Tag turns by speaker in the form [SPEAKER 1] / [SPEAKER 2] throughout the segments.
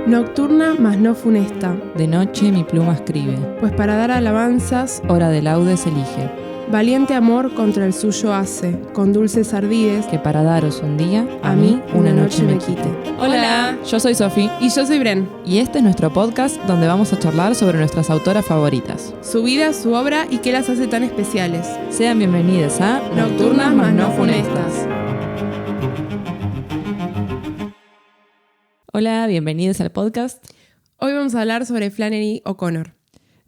[SPEAKER 1] Nocturna, mas no funesta.
[SPEAKER 2] De noche mi pluma escribe.
[SPEAKER 1] Pues para dar alabanzas,
[SPEAKER 2] hora de laudes elige.
[SPEAKER 1] Valiente amor contra el suyo hace, con dulces ardides,
[SPEAKER 2] que para daros un día,
[SPEAKER 1] a mí una noche me quite.
[SPEAKER 2] Hola, yo soy Sofi.
[SPEAKER 1] Y yo soy Bren.
[SPEAKER 2] Y este es nuestro podcast donde vamos a charlar sobre nuestras autoras favoritas.
[SPEAKER 1] Su vida, su obra y qué las hace tan especiales.
[SPEAKER 2] Sean bienvenidas a
[SPEAKER 1] Nocturnas, mas no funestas.
[SPEAKER 2] Hola, bienvenidos al podcast.
[SPEAKER 1] Hoy vamos a hablar sobre Flannery O'Connor.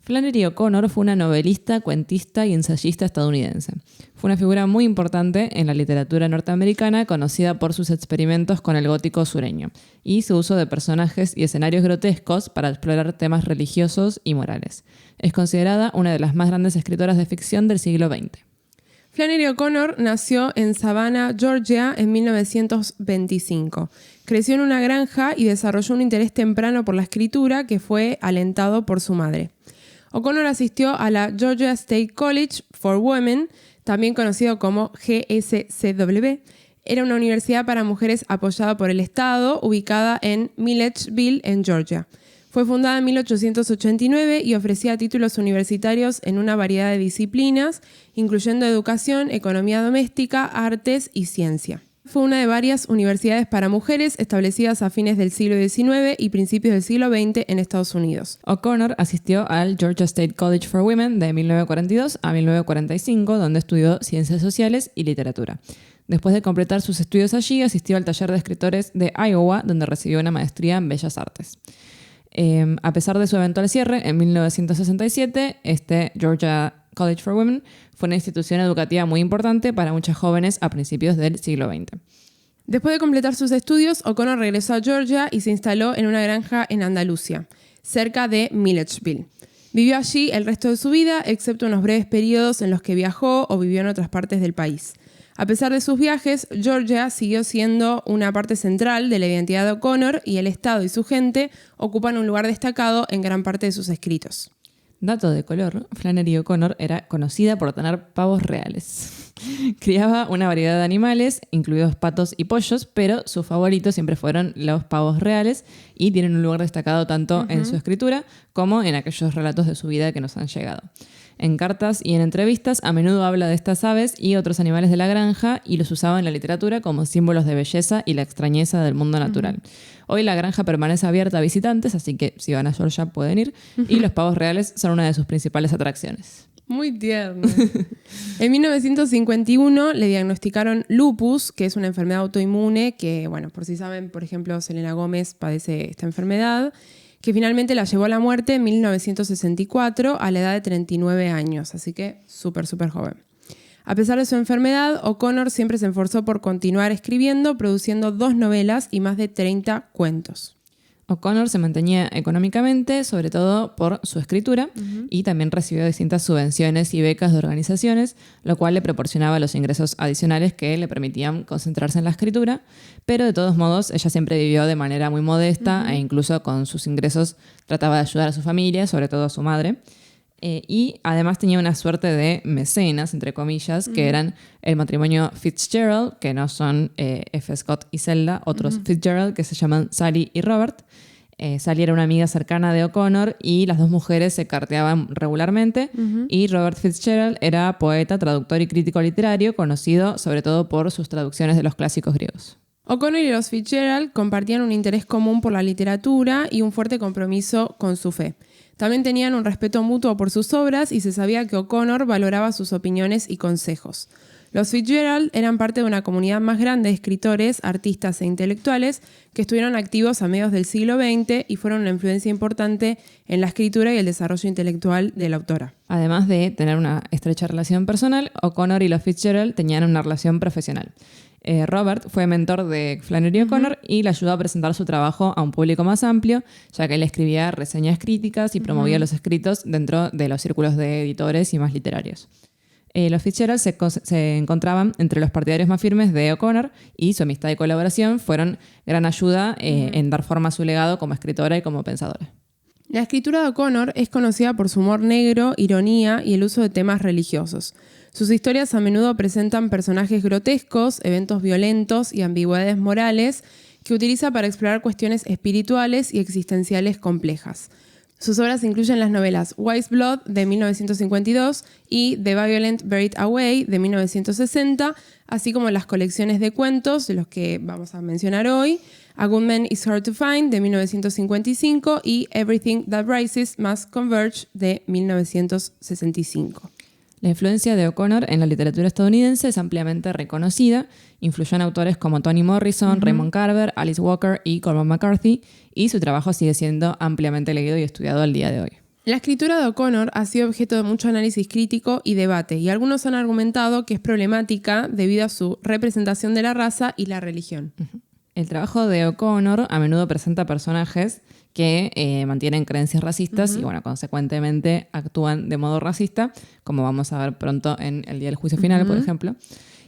[SPEAKER 2] Flannery O'Connor fue una novelista, cuentista y ensayista estadounidense. Fue una figura muy importante en la literatura norteamericana, conocida por sus experimentos con el gótico sureño y su uso de personajes y escenarios grotescos para explorar temas religiosos y morales. Es considerada una de las más grandes escritoras de ficción del siglo XX.
[SPEAKER 1] Flannery O'Connor nació en Savannah, Georgia, en 1925. Creció en una granja y desarrolló un interés temprano por la escritura que fue alentado por su madre. O'Connor asistió a la Georgia State College for Women, también conocido como GSCW. Era una universidad para mujeres apoyada por el Estado, ubicada en Milledgeville, en Georgia. Fue fundada en 1889 y ofrecía títulos universitarios en una variedad de disciplinas, incluyendo educación, economía doméstica, artes y ciencia. Fue una de varias universidades para mujeres establecidas a fines del siglo XIX y principios del siglo XX en Estados Unidos.
[SPEAKER 2] O'Connor asistió al Georgia State College for Women de 1942 a 1945, donde estudió ciencias sociales y literatura. Después de completar sus estudios allí, asistió al taller de escritores de Iowa, donde recibió una maestría en Bellas Artes. A pesar de su eventual cierre, en 1967, este Georgia College for Women fue una institución educativa muy importante para muchas jóvenes a principios del siglo XX.
[SPEAKER 1] Después de completar sus estudios, O'Connor regresó a Georgia y se instaló en una granja en Andalucía, cerca de Milledgeville. Vivió allí el resto de su vida, excepto unos breves periodos en los que viajó o vivió en otras partes del país. A pesar de sus viajes, Georgia siguió siendo una parte central de la identidad de O'Connor y el Estado y su gente ocupan un lugar destacado en gran parte de sus escritos.
[SPEAKER 2] Dato de color, Flannery O'Connor era conocida por tener pavos reales. Criaba una variedad de animales, incluidos patos y pollos, pero sus favoritos siempre fueron los pavos reales y tienen un lugar destacado tanto en su escritura como en aquellos relatos de su vida que nos han llegado. En cartas y en entrevistas a menudo habla de estas aves y otros animales de la granja y los usaba en la literatura como símbolos de belleza y la extrañeza del mundo natural. Hoy la granja permanece abierta a visitantes, así que si van a Georgia pueden ir, y los pavos reales son una de sus principales atracciones.
[SPEAKER 1] Muy tierno. En 1951 le diagnosticaron lupus, que es una enfermedad autoinmune que, bueno, por si saben, por ejemplo, Selena Gómez padece esta enfermedad, que finalmente la llevó a la muerte en 1964 a la edad de 39 años, así que súper joven. A pesar de su enfermedad, O'Connor siempre se esforzó por continuar escribiendo, produciendo 2 novelas y más de 30 cuentos.
[SPEAKER 2] O'Connor se mantenía económicamente, sobre todo por su escritura, y también recibió distintas subvenciones y becas de organizaciones, lo cual le proporcionaba los ingresos adicionales que le permitían concentrarse en la escritura, pero de todos modos ella siempre vivió de manera muy modesta e incluso con sus ingresos trataba de ayudar a su familia, sobre todo a su madre. Y además tenía una suerte de mecenas, entre comillas, que eran el matrimonio Fitzgerald, que no son F. Scott y Zelda, otros Fitzgerald que se llaman Sally y Robert. Sally era una amiga cercana de O'Connor y las dos mujeres se carteaban regularmente. Y Robert Fitzgerald era poeta, traductor y crítico literario, conocido sobre todo por sus traducciones de los clásicos griegos.
[SPEAKER 1] O'Connor y los Fitzgerald compartían un interés común por la literatura y un fuerte compromiso con su fe. También tenían un respeto mutuo por sus obras y se sabía que O'Connor valoraba sus opiniones y consejos. Los Fitzgerald eran parte de una comunidad más grande de escritores, artistas e intelectuales que estuvieron activos a mediados del siglo XX y fueron una influencia importante en la escritura y el desarrollo intelectual de la autora.
[SPEAKER 2] Además de tener una estrecha relación personal, O'Connor y los Fitzgerald tenían una relación profesional. Robert fue mentor de Flannery O'Connor y le ayudó a presentar su trabajo a un público más amplio, ya que él escribía reseñas críticas y promovía los escritos dentro de los círculos de editores y más literarios. Los Fitzgerald se encontraban entre los partidarios más firmes de O'Connor y su amistad y colaboración fueron gran ayuda en dar forma a su legado como escritora y como pensadora.
[SPEAKER 1] La escritura de O'Connor es conocida por su humor negro, ironía y el uso de temas religiosos. Sus historias a menudo presentan personajes grotescos, eventos violentos y ambigüedades morales que utiliza para explorar cuestiones espirituales y existenciales complejas. Sus obras incluyen las novelas Wise Blood de 1952 y The Violent Buried Away de 1960, así como las colecciones de cuentos, de los que vamos a mencionar hoy, A Good Man is Hard to Find de 1955 y Everything That Rises Must Converge de 1965.
[SPEAKER 2] La influencia de O'Connor en la literatura estadounidense es ampliamente reconocida. Influyó en autores como Toni Morrison, Raymond Carver, Alice Walker y Cormac McCarthy, y su trabajo sigue siendo ampliamente leído y estudiado al día de hoy.
[SPEAKER 1] La escritura de O'Connor ha sido objeto de mucho análisis crítico y debate, y algunos han argumentado que es problemática debido a su representación de la raza y la religión.
[SPEAKER 2] El trabajo de O'Connor a menudo presenta personajes que mantienen creencias racistas y, bueno, consecuentemente actúan de modo racista, como vamos a ver pronto en El día del juicio final, por ejemplo.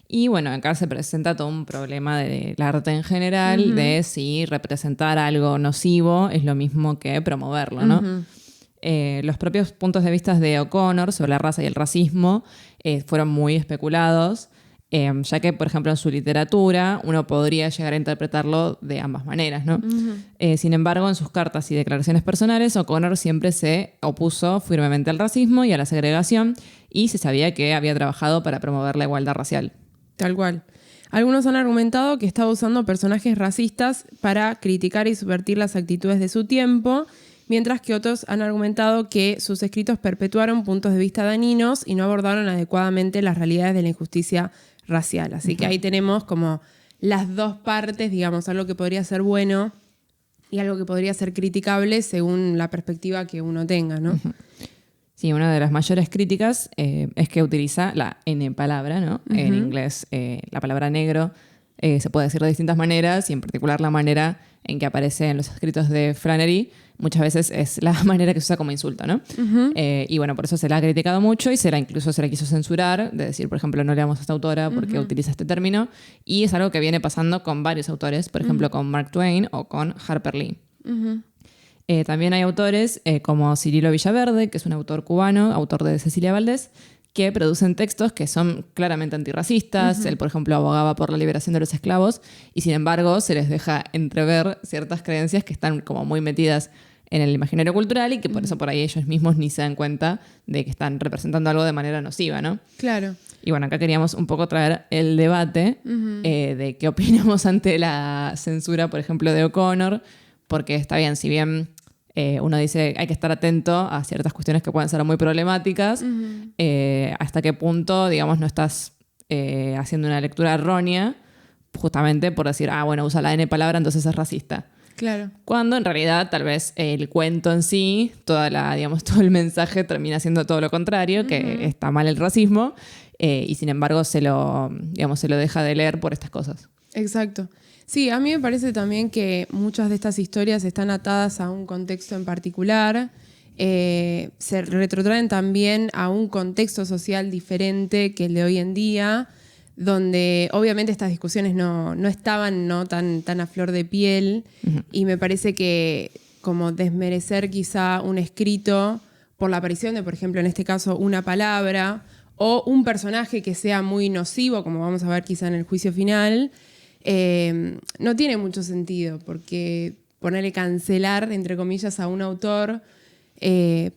[SPEAKER 2] Y, bueno, acá se presenta todo un problema del arte en general, de si representar algo nocivo es lo mismo que promoverlo, ¿no? Los propios puntos de vista de O'Connor sobre la raza y el racismo fueron muy especulados, ya que, por ejemplo, en su literatura uno podría llegar a interpretarlo de ambas maneras, ¿no? Sin embargo, en sus cartas y declaraciones personales, O'Connor siempre se opuso firmemente al racismo y a la segregación, y se sabía que había trabajado para promover la igualdad racial.
[SPEAKER 1] Tal cual. Algunos han argumentado que estaba usando personajes racistas para criticar y subvertir las actitudes de su tiempo, mientras que otros han argumentado que sus escritos perpetuaron puntos de vista dañinos y no abordaron adecuadamente las realidades de la injusticia racial. Así que ahí tenemos como las dos partes, digamos, algo que podría ser bueno y algo que podría ser criticable según la perspectiva que uno tenga, ¿no?
[SPEAKER 2] Sí, una de las mayores críticas es que utiliza la N palabra, ¿no? En inglés, la palabra negro se puede decir de distintas maneras, y en particular la manera en que aparece en los escritos de Flannery muchas veces es la manera que se usa como insulto, ¿no? Y bueno, por eso se la ha criticado mucho y incluso se la quiso censurar, de decir, por ejemplo, no leamos a esta autora porque utiliza este término, y es algo que viene pasando con varios autores, por ejemplo, con Mark Twain o con Harper Lee. También hay autores como Cirilo Villaverde, que es un autor cubano, autor de Cecilia Valdés, que producen textos que son claramente antirracistas. Él, por ejemplo, abogaba por la liberación de los esclavos, y sin embargo se les deja entrever ciertas creencias que están como muy metidas en el imaginario cultural, y que por eso por ahí ellos mismos ni se dan cuenta de que están representando algo de manera nociva, ¿no?
[SPEAKER 1] Claro.
[SPEAKER 2] Y bueno, acá queríamos un poco traer el debate de qué opinamos ante la censura, por ejemplo, de O'Connor, porque está bien, si bien uno dice hay que estar atento a ciertas cuestiones que pueden ser muy problemáticas, hasta qué punto, digamos, no estás haciendo una lectura errónea justamente por decir, bueno, usa la N palabra, entonces es racista.
[SPEAKER 1] Claro.
[SPEAKER 2] Cuando en realidad tal vez el cuento en sí, todo el mensaje termina siendo todo lo contrario, que está mal el racismo, y sin embargo se lo deja de leer por estas cosas.
[SPEAKER 1] Exacto. Sí, a mí me parece también que muchas de estas historias están atadas a un contexto en particular, se retrotraen también a un contexto social diferente que el de hoy en día, donde obviamente estas discusiones no estaban tan a flor de piel, y me parece que como desmerecer quizá un escrito por la aparición de, por ejemplo, en este caso, una palabra o un personaje que sea muy nocivo, como vamos a ver quizá en el juicio final, no tiene mucho sentido, porque ponerle cancelar, entre comillas, a un autor,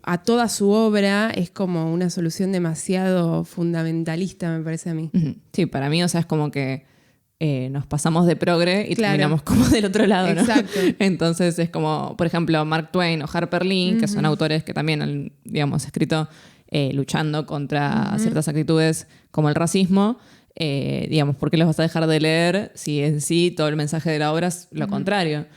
[SPEAKER 1] a toda su obra, es como una solución demasiado fundamentalista, me parece a mí.
[SPEAKER 2] Sí, para mí, o sea, es como que nos pasamos de progre y
[SPEAKER 1] Claro.
[SPEAKER 2] terminamos como del otro lado, ¿no?
[SPEAKER 1] Exacto.
[SPEAKER 2] Entonces es como, por ejemplo, Mark Twain o Harper Lee, que son autores que también han, digamos, escrito luchando contra ciertas actitudes como el racismo. Digamos, ¿por qué los vas a dejar de leer si en sí todo el mensaje de la obra es lo contrario?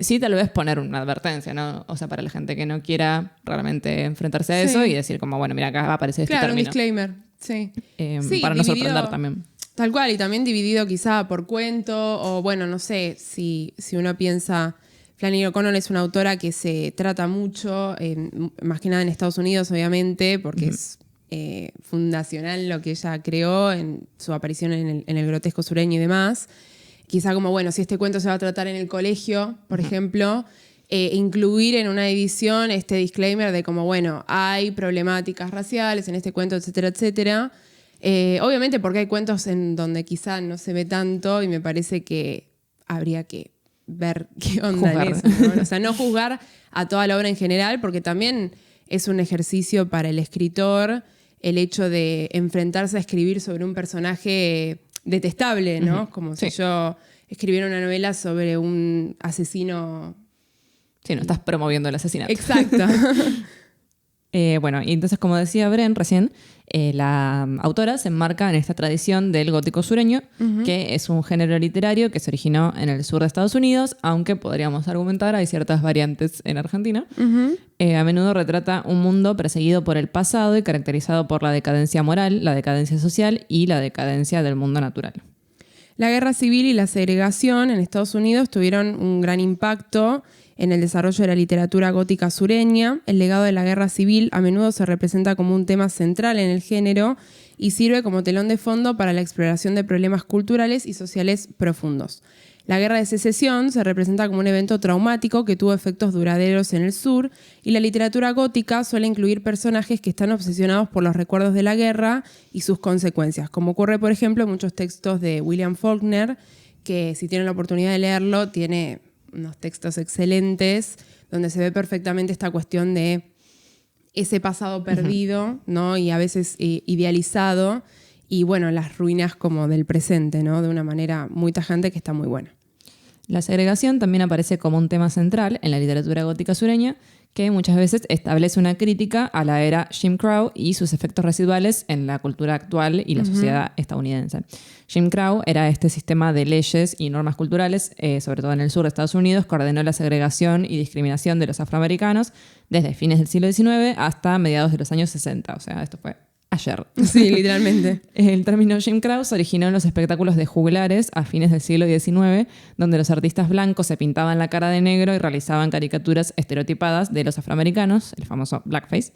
[SPEAKER 2] Sí, tal vez poner una advertencia, ¿no? O sea, para la gente que no quiera realmente enfrentarse a eso y decir como, bueno, mira, acá va a aparecer este término.
[SPEAKER 1] Claro, un disclaimer, sí. Sí,
[SPEAKER 2] para no
[SPEAKER 1] dividido,
[SPEAKER 2] sorprender también.
[SPEAKER 1] Tal cual, y también dividido quizá por cuento, o bueno, no sé, si uno piensa, Flannery O'Connor es una autora que se trata mucho, más que nada en Estados Unidos, obviamente, porque es fundacional lo que ella creó en su aparición en el grotesco sureño y demás. Quizá como, bueno, si este cuento se va a tratar en el colegio, por ejemplo, incluir en una edición este disclaimer de como, bueno, hay problemáticas raciales en este cuento, etcétera, etcétera. Obviamente porque hay cuentos en donde quizá no se ve tanto, y me parece que habría que ver qué onda
[SPEAKER 2] Juzgar.
[SPEAKER 1] en eso, ¿no? O sea, no juzgar a toda la obra en general, porque también es un ejercicio para el escritor el hecho de enfrentarse a escribir sobre un personaje detestable, ¿no? Como si yo escribiera una novela sobre un asesino.
[SPEAKER 2] Sí, no estás promoviendo el asesinato.
[SPEAKER 1] Exacto.
[SPEAKER 2] Bueno, y entonces, como decía Bren recién, la autora se enmarca en esta tradición del gótico sureño, que es un género literario que se originó en el sur de Estados Unidos, aunque podríamos argumentar hay ciertas variantes en Argentina. A menudo retrata un mundo perseguido por el pasado y caracterizado por la decadencia moral, la decadencia social y la decadencia del mundo natural.
[SPEAKER 1] La guerra civil y la segregación en Estados Unidos tuvieron un gran impacto en el desarrollo de la literatura gótica sureña. El legado de la guerra civil a menudo se representa como un tema central en el género y sirve como telón de fondo para la exploración de problemas culturales y sociales profundos. La guerra de secesión se representa como un evento traumático que tuvo efectos duraderos en el sur, y la literatura gótica suele incluir personajes que están obsesionados por los recuerdos de la guerra y sus consecuencias, como ocurre, por ejemplo, en muchos textos de William Faulkner, que si tienen la oportunidad de leerlo, tiene unos textos excelentes donde se ve perfectamente esta cuestión de ese pasado perdido, ¿no? Y a veces idealizado, y bueno, las ruinas como del presente, ¿no? De una manera muy tajante que está muy buena.
[SPEAKER 2] La segregación también aparece como un tema central en la literatura gótica sureña, que muchas veces establece una crítica a la era Jim Crow y sus efectos residuales en la cultura actual y la sociedad estadounidense. Jim Crow era este sistema de leyes y normas culturales, sobre todo en el sur de Estados Unidos, que ordenó la segregación y discriminación de los afroamericanos desde fines del siglo XIX hasta mediados de los años 60. O sea, esto fue ayer.
[SPEAKER 1] Sí, literalmente.
[SPEAKER 2] El término Jim Crow se originó en los espectáculos de juglares a fines del siglo XIX, donde los artistas blancos se pintaban la cara de negro y realizaban caricaturas estereotipadas de los afroamericanos, el famoso blackface.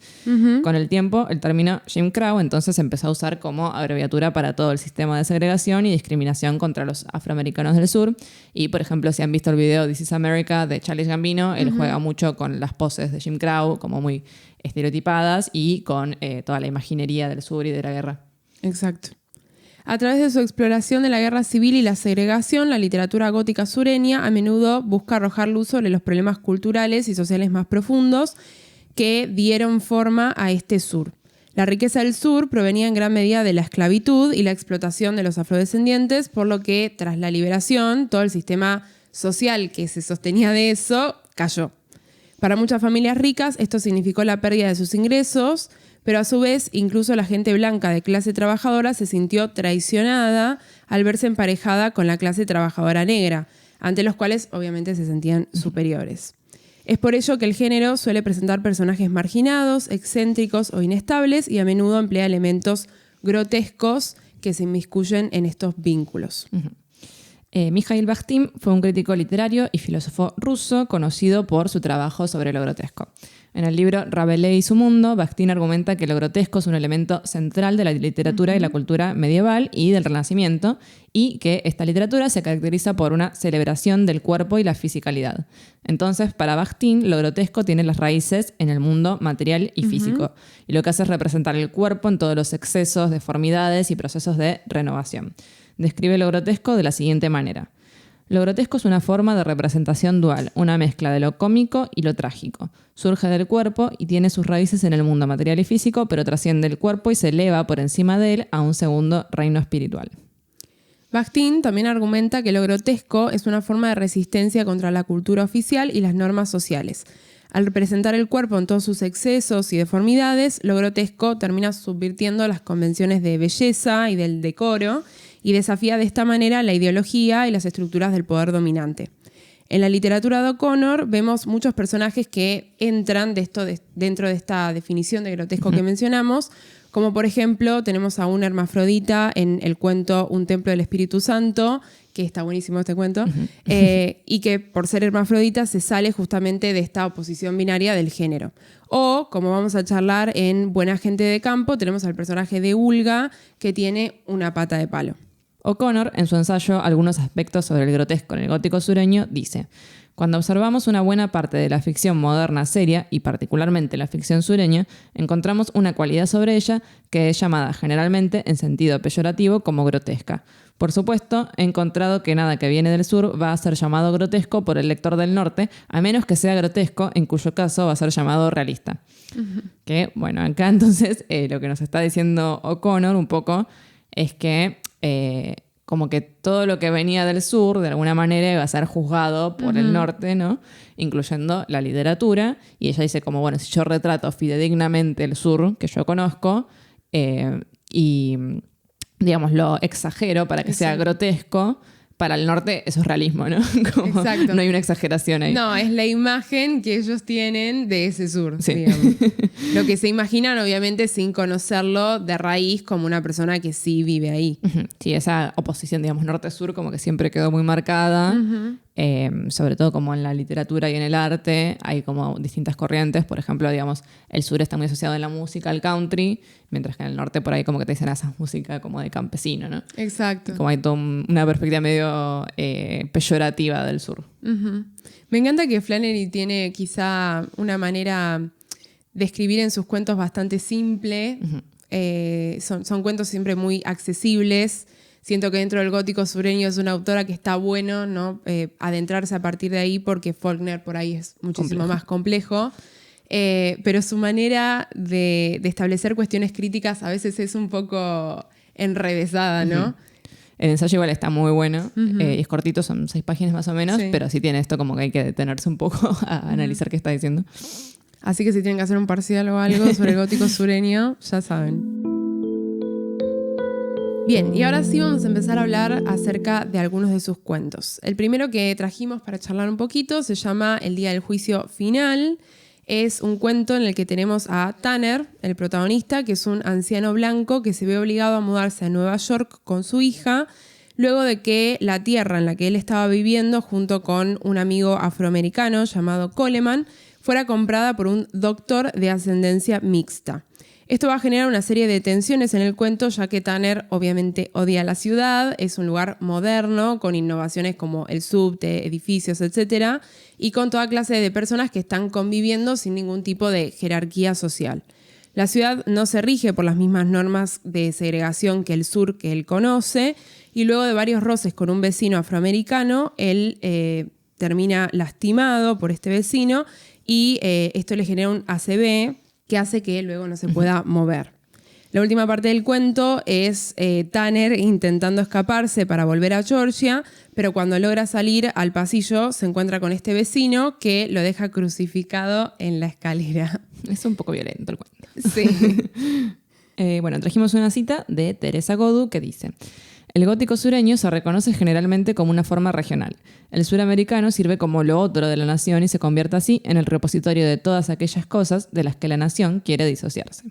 [SPEAKER 2] Con el tiempo, el término Jim Crow entonces se empezó a usar como abreviatura para todo el sistema de segregación y discriminación contra los afroamericanos del sur. Y, por ejemplo, si han visto el video This is America de Childish Gambino, él juega mucho con las poses de Jim Crow, como muy estereotipadas, y con toda la imaginería del sur y de la guerra.
[SPEAKER 1] Exacto. A través de su exploración de la guerra civil y la segregación, la literatura gótica sureña a menudo busca arrojar luz sobre los problemas culturales y sociales más profundos que dieron forma a este sur. La riqueza del sur provenía en gran medida de la esclavitud y la explotación de los afrodescendientes, por lo que tras la liberación todo el sistema social que se sostenía de eso cayó. Para muchas familias ricas esto significó la pérdida de sus ingresos, pero a su vez incluso la gente blanca de clase trabajadora se sintió traicionada al verse emparejada con la clase trabajadora negra, ante los cuales obviamente se sentían superiores. Es por ello que el género suele presentar personajes marginados, excéntricos o inestables, y a menudo emplea elementos grotescos que se inmiscuyen en estos vínculos.
[SPEAKER 2] Mikhail Bakhtin fue un crítico literario y filósofo ruso conocido por su trabajo sobre lo grotesco. En el libro Rabelais y su mundo, Bakhtin argumenta que lo grotesco es un elemento central de la literatura y la cultura medieval y del Renacimiento, y que esta literatura se caracteriza por una celebración del cuerpo y la fisicalidad. Entonces, para Bakhtin, lo grotesco tiene las raíces en el mundo material y físico, y lo que hace es representar el cuerpo en todos los excesos, deformidades y procesos de renovación. Describe lo grotesco de la siguiente manera. Lo grotesco es una forma de representación dual, una mezcla de lo cómico y lo trágico. Surge del cuerpo y tiene sus raíces en el mundo material y físico, pero trasciende el cuerpo y se eleva por encima de él a un segundo reino espiritual.
[SPEAKER 1] Bakhtin también argumenta que lo grotesco es una forma de resistencia contra la cultura oficial y las normas sociales. Al representar el cuerpo en todos sus excesos y deformidades, lo grotesco termina subvirtiendo las convenciones de belleza y del decoro, y desafía de esta manera la ideología y las estructuras del poder dominante. En la literatura de O'Connor vemos muchos personajes que entran dentro de esta definición de grotesco que mencionamos, como por ejemplo tenemos a una hermafrodita en el cuento Un templo del Espíritu Santo, que está buenísimo este cuento, y que por ser hermafrodita se sale justamente de esta oposición binaria del género. O, como vamos a charlar en Buena gente de campo, tenemos al personaje de Ulga, que tiene una pata de palo.
[SPEAKER 2] O'Connor, en su ensayo Algunos aspectos sobre el grotesco en el gótico sureño, dice: cuando observamos una buena parte de la ficción moderna seria, y particularmente la ficción sureña, encontramos una cualidad sobre ella que es llamada generalmente en sentido peyorativo como grotesca. Por supuesto, he encontrado que nada que viene del sur va a ser llamado grotesco por el lector del norte, a menos que sea grotesco, en cuyo caso va a ser llamado realista. Que, bueno, acá entonces lo que nos está diciendo O'Connor un poco es que como que todo lo que venía del sur, de alguna manera, iba a ser juzgado por el norte, ¿no? Incluyendo la literatura. Y ella dice como, bueno, si yo retrato fidedignamente el sur que yo conozco y, digamos, lo exagero para que sea grotesco, para el norte eso es realismo, ¿no? Como
[SPEAKER 1] Exacto.
[SPEAKER 2] no hay una exageración ahí.
[SPEAKER 1] No, es la imagen que ellos tienen de ese sur, digamos. Lo que se imaginan, obviamente, sin conocerlo de raíz, como una persona que sí vive ahí.
[SPEAKER 2] Sí, esa oposición, digamos, norte-sur como que siempre quedó muy marcada. Sobre todo como en la literatura y en el arte hay como distintas corrientes. Por ejemplo, digamos, el sur está muy asociado en la música al country, mientras que en el norte por ahí como que te dicen esa música como de campesino, ¿no?
[SPEAKER 1] Exacto.
[SPEAKER 2] Como hay toda una perspectiva medio peyorativa del sur.
[SPEAKER 1] Me encanta que Flannery tiene quizá una manera de escribir en sus cuentos bastante simple. Son cuentos siempre muy accesibles. Siento que dentro del gótico sureño es una autora que está bueno, ¿no? Adentrarse a partir de ahí, porque Faulkner por ahí es muchísimo más complejo. Pero su manera de establecer cuestiones críticas a veces es un poco enrevesada, ¿no?
[SPEAKER 2] El ensayo igual está muy bueno, es cortito, son 6 páginas más o menos, pero sí tiene esto como que hay que detenerse un poco a analizar qué está diciendo.
[SPEAKER 1] Así que si tienen que hacer un parcial o algo sobre el gótico sureño, ya saben. Bien, y ahora sí vamos a empezar a hablar acerca de algunos de sus cuentos. El primero que trajimos para charlar un poquito se llama El día del juicio final. Es un cuento en el que tenemos a Tanner, el protagonista, que es un anciano blanco que se ve obligado a mudarse a Nueva York con su hija, luego de que la tierra en la que él estaba viviendo, junto con un amigo afroamericano llamado Coleman, fuera comprada por un doctor de ascendencia mixta. Esto va a generar una serie de tensiones en el cuento, ya que Tanner obviamente odia la ciudad, es un lugar moderno, con innovaciones como el subte, edificios, etc., y con toda clase de personas que están conviviendo sin ningún tipo de jerarquía social. La ciudad no se rige por las mismas normas de segregación que el sur que él conoce, y luego de varios roces con un vecino afroamericano, él termina lastimado por este vecino, y esto le genera un ACV, que hace que luego no se pueda mover. La última parte del cuento es Tanner intentando escaparse para volver a Georgia, pero cuando logra salir al pasillo se encuentra con este vecino que lo deja crucificado en la escalera.
[SPEAKER 2] Es un poco violento el cuento.
[SPEAKER 1] Sí.
[SPEAKER 2] Bueno, trajimos una cita de Teresa Godu que dice: el gótico sureño se reconoce generalmente como una forma regional. El suramericano sirve como lo otro de la nación y se convierte así en el repositorio de todas aquellas cosas de las que la nación quiere disociarse.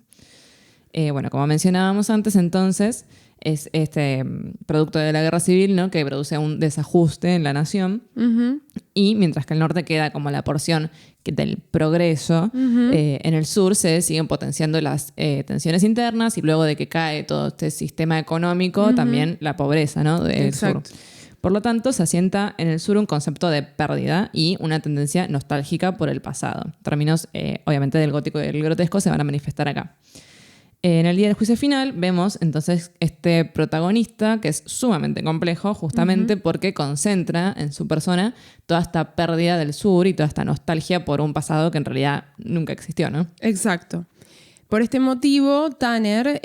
[SPEAKER 2] Bueno, como mencionábamos antes, entonces, es este producto de la guerra civil, ¿no?, que produce un desajuste en la nación. Y mientras que el norte queda como la porción del progreso, en el sur se siguen potenciando las tensiones internas, y luego de que cae todo este sistema económico, también la pobreza, ¿no?, del sur. Por lo tanto, se asienta en el sur un concepto de pérdida y una tendencia nostálgica por el pasado. Términos, obviamente, del gótico y del grotesco se van a manifestar acá. En el día del juicio final vemos entonces este protagonista que es sumamente complejo, justamente porque concentra en su persona toda esta pérdida del sur y toda esta nostalgia por un pasado que en realidad nunca existió, ¿no?
[SPEAKER 1] Exacto. Por este motivo, Tanner,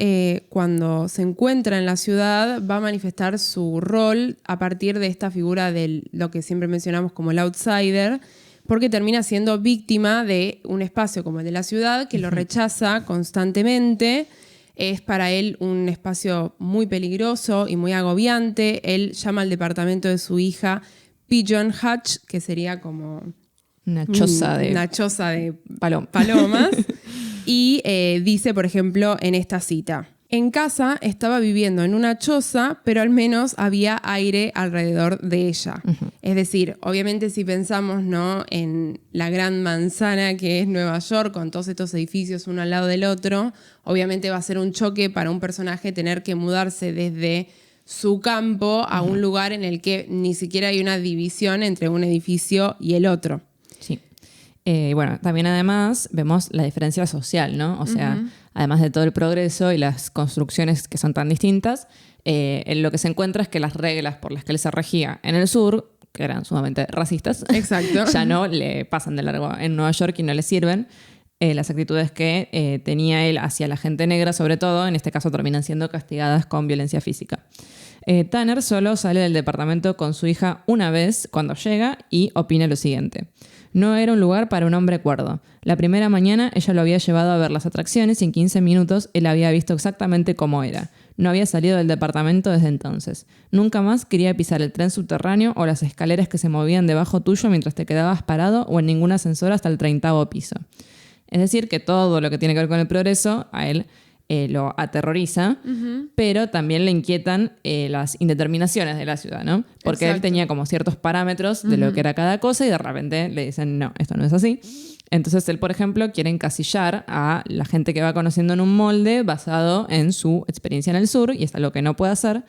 [SPEAKER 1] cuando se encuentra en la ciudad, va a manifestar su rol a partir de esta figura de lo que siempre mencionamos como el outsider, porque termina siendo víctima de un espacio como el de la ciudad que lo rechaza constantemente. Es para él un espacio muy peligroso y muy agobiante. Él llama al departamento de su hija Pigeon Hutch, que sería como
[SPEAKER 2] una choza
[SPEAKER 1] de palomas. Y dice, por ejemplo, en esta cita: en casa estaba viviendo en una choza, pero al menos había aire alrededor de ella. Es decir, obviamente si pensamos, ¿no?, en la gran manzana que es Nueva York, con todos estos edificios uno al lado del otro, obviamente va a ser un choque para un personaje tener que mudarse desde su campo a un lugar en el que ni siquiera hay una división entre un edificio y el otro.
[SPEAKER 2] Sí. Y bueno, también además vemos la diferencia social, ¿no? O sea, además de todo el progreso y las construcciones que son tan distintas, lo que se encuentra es que las reglas por las que él se regía en el sur, que eran sumamente racistas,
[SPEAKER 1] Exacto.
[SPEAKER 2] ya no le pasan de largo en Nueva York y no le sirven. Las actitudes que tenía él hacia la gente negra, sobre todo, en este caso terminan siendo castigadas con violencia física. Tanner solo sale del departamento con su hija una vez cuando llega y opina lo siguiente. No era un lugar para un hombre cuerdo. La primera mañana ella lo había llevado a ver las atracciones y en 15 minutos él había visto exactamente cómo era. No había salido del departamento desde entonces. Nunca más quería pisar el tren subterráneo o las escaleras que se movían debajo tuyo mientras te quedabas parado o en ningún ascensor hasta el 30º piso. Es decir, que todo lo que tiene que ver con el progreso a él lo aterroriza, pero también le inquietan las indeterminaciones de la ciudad, ¿no? Porque él tenía como ciertos parámetros de lo que era cada cosa y de repente le dicen, no, esto no es así. Entonces él, por ejemplo, quiere encasillar a la gente que va conociendo en un molde basado en su experiencia en el sur, y es algo que no puede hacer.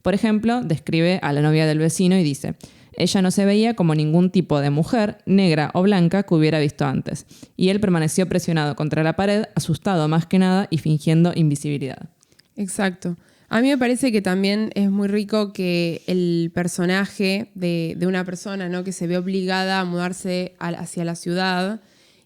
[SPEAKER 2] Por ejemplo, describe a la novia del vecino y dice... Ella no se veía como ningún tipo de mujer, negra o blanca, que hubiera visto antes. Y él permaneció presionado contra la pared, asustado más que nada y fingiendo invisibilidad.
[SPEAKER 1] Exacto. A mí me parece que también es muy rico que el personaje de una persona, ¿no?, que se ve obligada a mudarse hacia la ciudad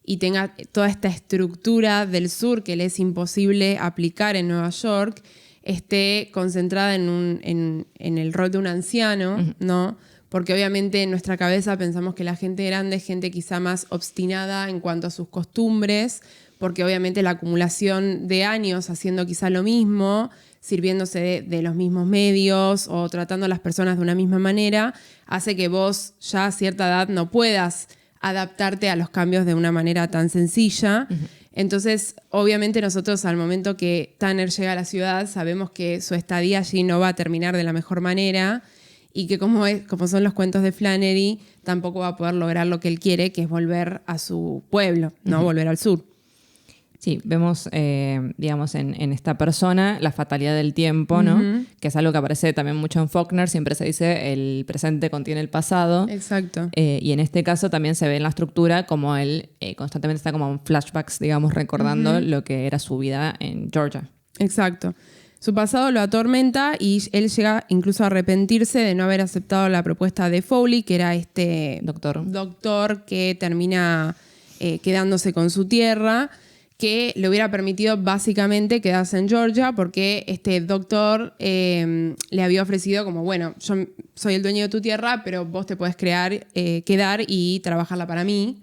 [SPEAKER 1] y tenga toda esta estructura del sur que le es imposible aplicar en Nueva York, esté concentrada en el rol de un anciano, ¿no? Porque obviamente en nuestra cabeza pensamos que la gente grande es gente quizá más obstinada en cuanto a sus costumbres, porque obviamente la acumulación de años haciendo quizá lo mismo, sirviéndose de los mismos medios o tratando a las personas de una misma manera, hace que vos ya a cierta edad no puedas adaptarte a los cambios de una manera tan sencilla. Entonces, obviamente nosotros al momento que Tanner llega a la ciudad sabemos que su estadía allí no va a terminar de la mejor manera, y que como son los cuentos de Flannery, tampoco va a poder lograr lo que él quiere, que es volver a su pueblo, ¿no? Volver al sur.
[SPEAKER 2] Sí, vemos, digamos, en esta persona la fatalidad del tiempo, ¿no? Que es algo que aparece también mucho en Faulkner. Siempre se dice el presente contiene el pasado.
[SPEAKER 1] Exacto.
[SPEAKER 2] Y en este caso también se ve en la estructura como él constantemente está como en flashbacks, digamos, recordando lo que era su vida en Georgia.
[SPEAKER 1] Exacto. Su pasado lo atormenta y él llega incluso a arrepentirse de no haber aceptado la propuesta de Foley, que era este doctor que termina quedándose con su tierra, que le hubiera permitido básicamente quedarse en Georgia porque este doctor le había ofrecido como, bueno, yo soy el dueño de tu tierra, pero vos te podés quedar y trabajarla para mí.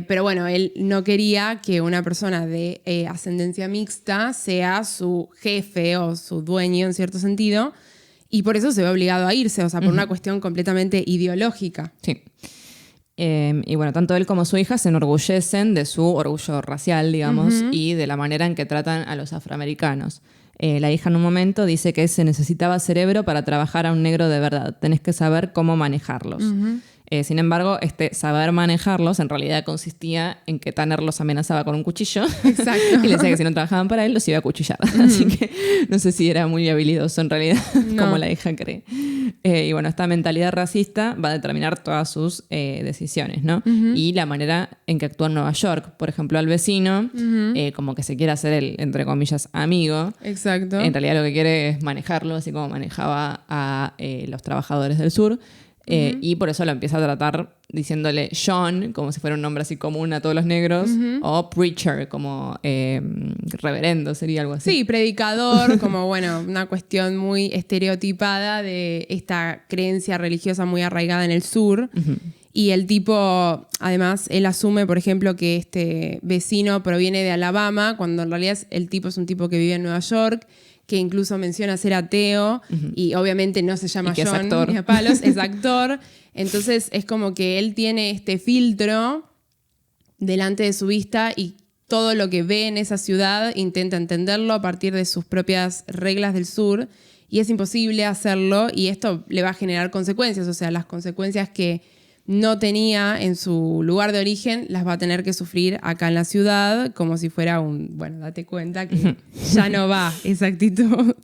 [SPEAKER 1] Pero bueno, él no quería que una persona de ascendencia mixta sea su jefe o su dueño en cierto sentido, y por eso se ve obligado a irse, o sea, por una cuestión completamente ideológica.
[SPEAKER 2] Sí. Y bueno, tanto él como su hija se enorgullecen de su orgullo racial, digamos, y de la manera en que tratan a los afroamericanos. La hija en un momento dice que se necesitaba cerebro para trabajar a un negro de verdad. Tenés que saber cómo manejarlos. Sin embargo, saber manejarlos en realidad consistía en que Tanner los amenazaba con un cuchillo.
[SPEAKER 1] Exacto.
[SPEAKER 2] Y le decía que si no trabajaban para él, los iba a acuchillar. Así que no sé si era muy habilidoso en realidad, como la hija cree. Y bueno, esta mentalidad racista va a determinar todas sus decisiones, ¿no? Y la manera en que actúa en Nueva York. Por ejemplo, al vecino, como que se quiere hacer el, entre comillas, amigo.
[SPEAKER 1] Exacto.
[SPEAKER 2] En realidad lo que quiere es manejarlo, así como manejaba a los trabajadores del sur. Y por eso lo empieza a tratar diciéndole John, como si fuera un nombre así común a todos los negros, o preacher, como reverendo, sería algo así.
[SPEAKER 1] Sí, predicador, como bueno, una cuestión muy estereotipada de esta creencia religiosa muy arraigada en el sur. Y el tipo, además, él asume, por ejemplo, que este vecino proviene de Alabama, cuando en realidad el tipo es un tipo que vive en Nueva York, que incluso menciona ser ateo, y obviamente no se llama John,
[SPEAKER 2] es actor.
[SPEAKER 1] Ni a palos, es actor. Entonces es como que él tiene este filtro delante de su vista y todo lo que ve en esa ciudad intenta entenderlo a partir de sus propias reglas del sur, y es imposible hacerlo, y esto le va a generar consecuencias, o sea, las consecuencias que no tenía en su lugar de origen las va a tener que sufrir acá en la ciudad, como si fuera bueno, date cuenta que ya no va esa actitud.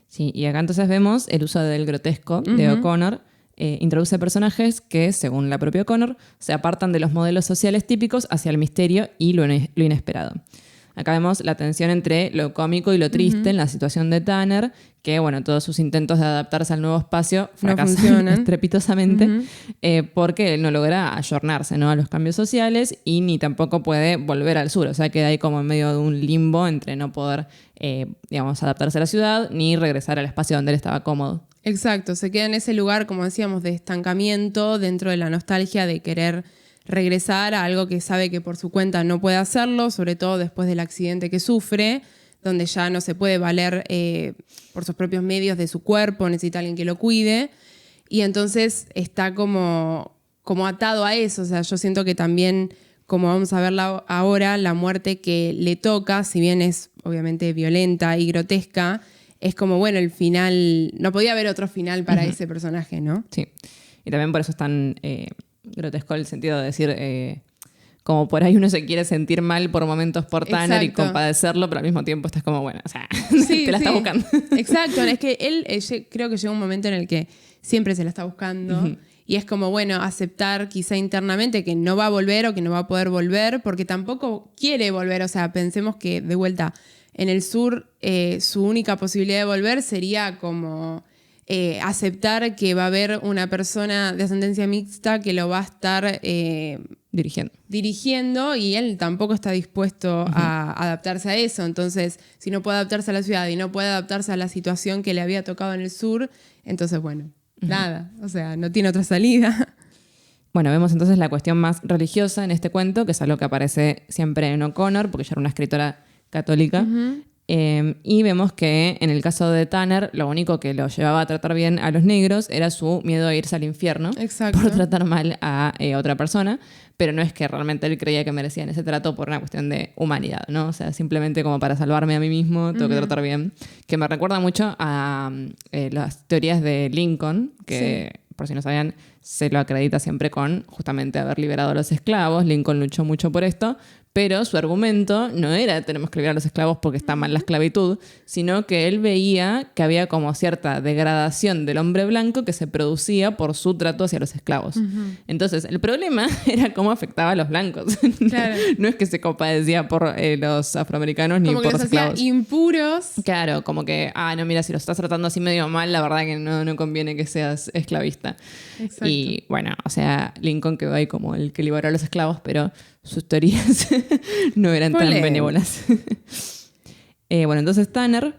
[SPEAKER 2] Sí, y acá entonces vemos el uso del grotesco de O'Connor, introduce personajes que, según la propia O'Connor, se apartan de los modelos sociales típicos hacia el misterio y lo inesperado. Acá vemos la tensión entre lo cómico y lo triste en la situación de Tanner, que bueno, todos sus intentos de adaptarse al nuevo espacio fracasan estrepitosamente, porque él no logra ayornarse, ¿no?, a los cambios sociales y ni tampoco puede volver al sur. O sea, queda ahí como en medio de un limbo entre no poder, adaptarse a la ciudad ni regresar al espacio donde él estaba cómodo.
[SPEAKER 1] Exacto, se queda en ese lugar, como decíamos, de estancamiento dentro de la nostalgia de querer regresar a algo que sabe que por su cuenta no puede hacerlo, sobre todo después del accidente que sufre, donde ya no se puede valer por sus propios medios de su cuerpo, necesita alguien que lo cuide, y entonces está como atado a eso. O sea, yo siento que también, como vamos a verla ahora, la muerte que le toca, si bien es obviamente violenta y grotesca, es como, bueno, el final, no podía haber otro final para ese personaje, ¿no?
[SPEAKER 2] Sí, y también por eso es tan grotesco el sentido de decir, como por ahí uno se quiere sentir mal por momentos por Tanner y compadecerlo, pero al mismo tiempo estás como, bueno, o sea, te la está buscando.
[SPEAKER 1] Exacto, es que él creo que llega un momento en el que siempre se la está buscando y es como, bueno, aceptar quizá internamente que no va a volver o que no va a poder volver porque tampoco quiere volver. O sea, pensemos que de vuelta en el sur su única posibilidad de volver sería como aceptar que va a haber una persona de ascendencia mixta que lo va a estar dirigiendo y él tampoco está dispuesto a adaptarse a eso. Entonces, si no puede adaptarse a la ciudad y no puede adaptarse a la situación que le había tocado en el sur, entonces, bueno, nada, o sea, no tiene otra salida.
[SPEAKER 2] Bueno, vemos entonces la cuestión más religiosa en este cuento, que es algo que aparece siempre en O'Connor, porque ella era una escritora católica. Y vemos que en el caso de Tanner, lo único que lo llevaba a tratar bien a los negros era su miedo a irse al infierno.
[SPEAKER 1] Exacto.
[SPEAKER 2] Por tratar mal a otra persona, pero no es que realmente él creía que merecían ese trato por una cuestión de humanidad, ¿no? O sea, simplemente como para salvarme a mí mismo tengo que tratar bien. Que me recuerda mucho a las teorías de Lincoln, que por si no sabían, se lo acredita siempre con justamente haber liberado a los esclavos. Lincoln luchó mucho por esto, pero su argumento no era tenemos que liberar a los esclavos porque está mal la esclavitud, sino que él veía que había como cierta degradación del hombre blanco que se producía por su trato hacia los esclavos. Entonces, el problema era cómo afectaba a los blancos. Claro. No es que se compadecía por los afroamericanos ni
[SPEAKER 1] como
[SPEAKER 2] por
[SPEAKER 1] que
[SPEAKER 2] los esclavos.
[SPEAKER 1] Hacía impuros.
[SPEAKER 2] Claro, como que, no, mira, si lo estás tratando así medio mal, la verdad que no conviene que seas esclavista. Exacto. Y bueno, o sea, Lincoln quedó ahí como el que liberó a los esclavos, pero sus teorías no eran tan benévolas. Bueno, entonces Tanner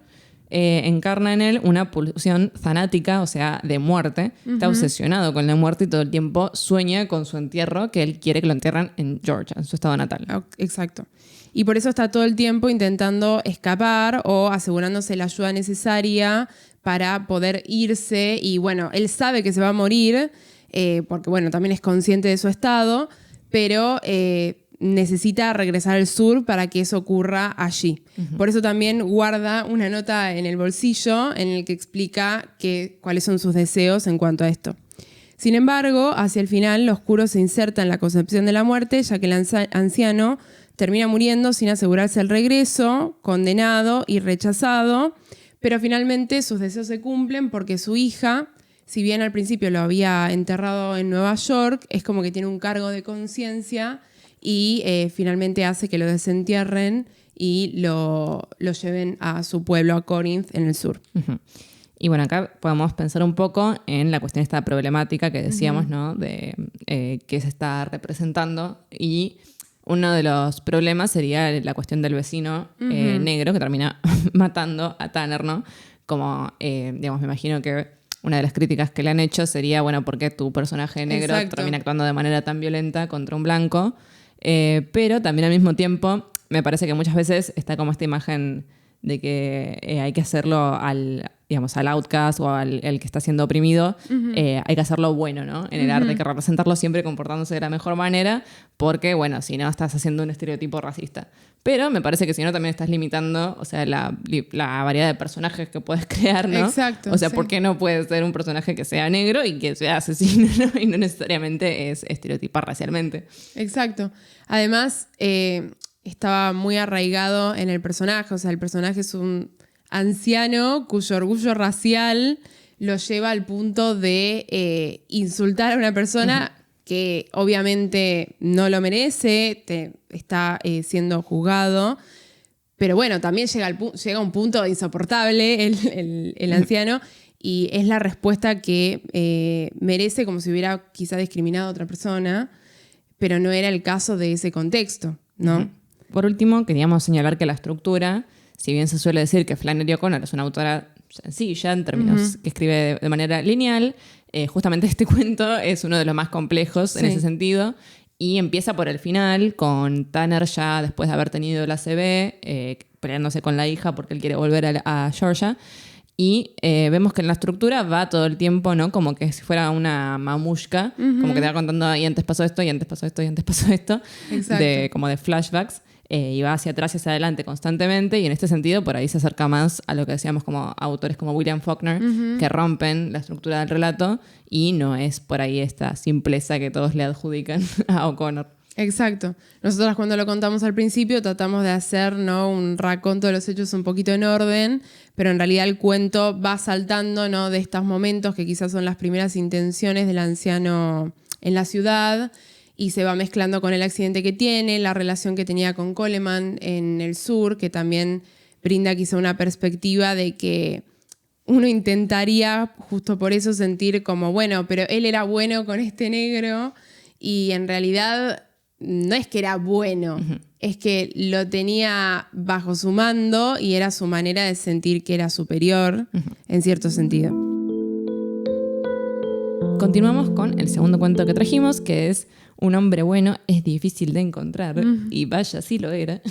[SPEAKER 2] encarna en él una pulsión fanática, o sea, de muerte. Está obsesionado con la muerte y todo el tiempo sueña con su entierro, que él quiere que lo entierran en Georgia, en su estado natal.
[SPEAKER 1] Exacto. Y por eso está todo el tiempo intentando escapar o asegurándose la ayuda necesaria para poder irse. Y bueno, él sabe que se va a morir, porque bueno, también es consciente de su estado, pero necesita regresar al sur para que eso ocurra allí. Por eso también guarda una nota en el bolsillo en el que explica cuáles son sus deseos en cuanto a esto. Sin embargo, hacia el final, lo oscuro se inserta en la concepción de la muerte, ya que el anciano termina muriendo sin asegurarse el regreso, condenado y rechazado, pero finalmente sus deseos se cumplen porque su hija, si bien al principio lo había enterrado en Nueva York, es como que tiene un cargo de conciencia y finalmente hace que lo desentierren y lo lleven a su pueblo, a Corinth, en el sur.
[SPEAKER 2] Y bueno, acá podemos pensar un poco en la cuestión esta problemática que decíamos, ¿no? De qué se está representando. Y uno de los problemas sería la cuestión del vecino negro que termina matando a Tanner, ¿no? Como, digamos, me imagino que una de las críticas que le han hecho sería, bueno, ¿por qué tu personaje negro termina actuando de manera tan violenta contra un blanco? Pero también al mismo tiempo me parece que muchas veces está como esta imagen de que hay que hacerlo al outcast o al que está siendo oprimido, hay que hacerlo bueno, ¿no? En el arte hay que representarlo siempre comportándose de la mejor manera porque, bueno, si no estás haciendo un estereotipo racista. Pero me parece que si no también estás limitando, o sea, la variedad de personajes que puedes crear, ¿no?
[SPEAKER 1] Exacto.
[SPEAKER 2] O sea, ¿por qué no puede ser un personaje que sea negro y que sea asesino, ¿no? Y no necesariamente es estereotipar racialmente.
[SPEAKER 1] Exacto. Además, estaba muy arraigado en el personaje, o sea, el personaje es un anciano cuyo orgullo racial lo lleva al punto de insultar a una persona que obviamente no lo merece, está siendo juzgado. Pero bueno, también llega a un punto insoportable el anciano y es la respuesta que merece, como si hubiera quizá discriminado a otra persona, pero no era el caso de ese contexto, ¿no?
[SPEAKER 2] Por último, queríamos señalar que la estructura, si bien se suele decir que Flannery O'Connor es una autora sencilla en términos que escribe de manera lineal, justamente este cuento es uno de los más complejos en ese sentido. Y empieza por el final, con Tanner ya después de haber tenido la ACV, peleándose con la hija porque él quiere volver a Georgia. Y vemos que en la estructura va todo el tiempo, ¿no? Como que si fuera una mamushka, como que te va contando, y antes pasó esto, y antes pasó esto, y antes pasó esto, como de flashbacks. Y va hacia atrás y hacia adelante constantemente, y en este sentido por ahí se acerca más a lo que decíamos como autores como William Faulkner, que rompen la estructura del relato, y no es por ahí esta simpleza que todos le adjudican a O'Connor.
[SPEAKER 1] Exacto. Nosotros cuando lo contamos al principio tratamos de hacer, ¿no?, un raconto de los hechos un poquito en orden, pero en realidad el cuento va saltando, ¿no?, de estos momentos que quizás son las primeras intenciones del anciano en la ciudad, y se va mezclando con el accidente que tiene, la relación que tenía con Coleman en el sur, que también brinda quizá una perspectiva de que uno intentaría justo por eso sentir como, bueno, pero él era bueno con este negro, y en realidad no es que era bueno, es que lo tenía bajo su mando y era su manera de sentir que era superior en cierto sentido.
[SPEAKER 2] Continuamos con el segundo cuento que trajimos, que es Un hombre bueno es difícil de encontrar, y vaya, sí lo era.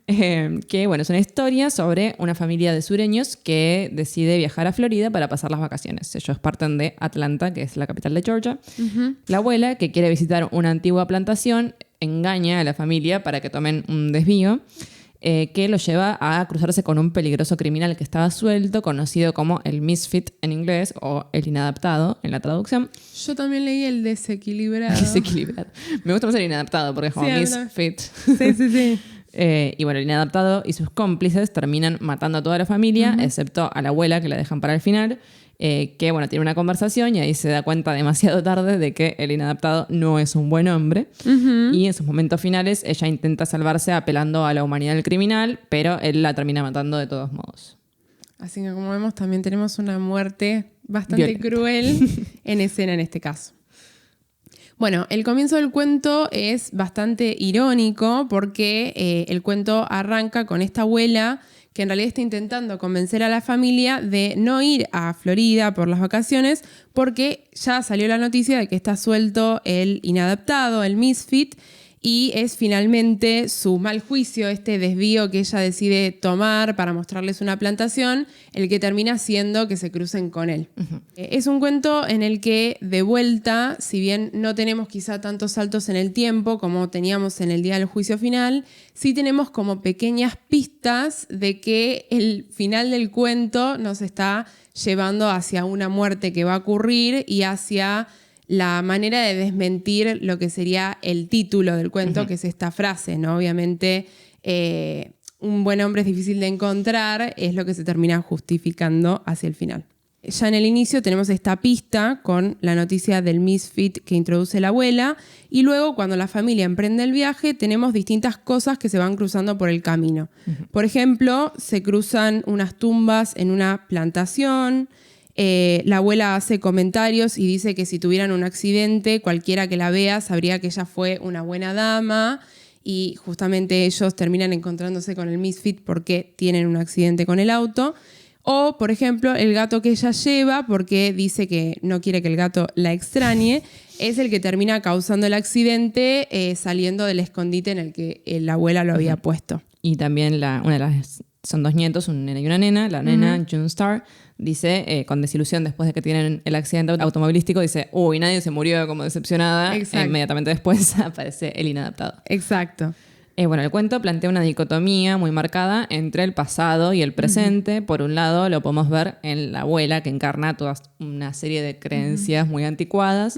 [SPEAKER 2] Que bueno, es una historia sobre una familia de sureños que decide viajar a Florida para pasar las vacaciones. Ellos parten de Atlanta, que es la capital de Georgia. La abuela, que quiere visitar una antigua plantación, engaña a la familia para que tomen un desvío, que lo lleva a cruzarse con un peligroso criminal que estaba suelto, conocido como el misfit en inglés o el inadaptado en la traducción.
[SPEAKER 1] Yo también leí el desequilibrado.
[SPEAKER 2] Desequilibrado. Me gusta más el inadaptado porque es como misfit.
[SPEAKER 1] Sí.
[SPEAKER 2] Y bueno, el inadaptado y sus cómplices terminan matando a toda la familia, excepto a la abuela, que la dejan para el final, que bueno, tiene una conversación y ahí se da cuenta demasiado tarde de que el inadaptado no es un buen hombre. Y en sus momentos finales ella intenta salvarse apelando a la humanidad del criminal, pero él la termina matando de todos modos.
[SPEAKER 1] Así que como vemos también tenemos una muerte bastante violenta, cruel en escena en este caso. Bueno, el comienzo del cuento es bastante irónico porque el cuento arranca con esta abuela que en realidad está intentando convencer a la familia de no ir a Florida por las vacaciones porque ya salió la noticia de que está suelto el inadaptado, el misfit, y es finalmente su mal juicio, este desvío que ella decide tomar para mostrarles una plantación, el que termina siendo que se crucen con él. Es un cuento en el que, de vuelta, si bien no tenemos quizá tantos saltos en el tiempo como teníamos en el día del juicio final, sí tenemos como pequeñas pistas de que el final del cuento nos está llevando hacia una muerte que va a ocurrir y hacia la manera de desmentir lo que sería el título del cuento, que es esta frase, ¿no? Obviamente, un buen hombre es difícil de encontrar, es lo que se termina justificando hacia el final. Ya en el inicio tenemos esta pista con la noticia del misfit que introduce la abuela, y luego cuando la familia emprende el viaje tenemos distintas cosas que se van cruzando por el camino. Por ejemplo, se cruzan unas tumbas en una plantación. La abuela hace comentarios y dice que si tuvieran un accidente, cualquiera que la vea sabría que ella fue una buena dama, y justamente ellos terminan encontrándose con el misfit porque tienen un accidente con el auto. O, por ejemplo, el gato que ella lleva, porque dice que no quiere que el gato la extrañe, es el que termina causando el accidente saliendo del escondite en el que la abuela lo había puesto.
[SPEAKER 2] Y también son dos nietos, un nene y una nena. La nena, June Star, dice, con desilusión después de que tienen el accidente automovilístico, dice, uy, nadie se murió, como decepcionada. Inmediatamente después aparece el inadaptado.
[SPEAKER 1] Exacto.
[SPEAKER 2] Bueno, el cuento plantea una dicotomía muy marcada entre el pasado y el presente. Por un lado, lo podemos ver en la abuela, que encarna toda una serie de creencias muy anticuadas.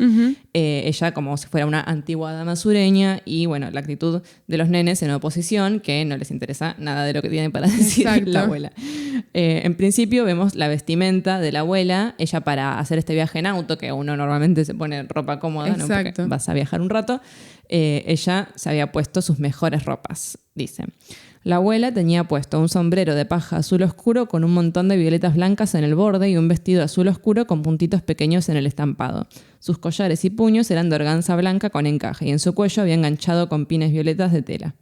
[SPEAKER 2] Ella como si fuera una antigua dama sureña, y bueno, la actitud de los nenes en oposición, que no les interesa nada de lo que tiene para decir la abuela. En principio vemos la vestimenta de la abuela. Ella, para hacer este viaje en auto, que uno normalmente se pone ropa cómoda, ¿no? Porque vas a viajar un rato, ella se había puesto sus mejores ropas, dice. La abuela tenía puesto un sombrero de paja azul oscuro con un montón de violetas blancas en el borde y un vestido azul oscuro con puntitos pequeños en el estampado. Sus collares y puños eran de organza blanca con encaje y en su cuello había enganchado con pines violetas de tela.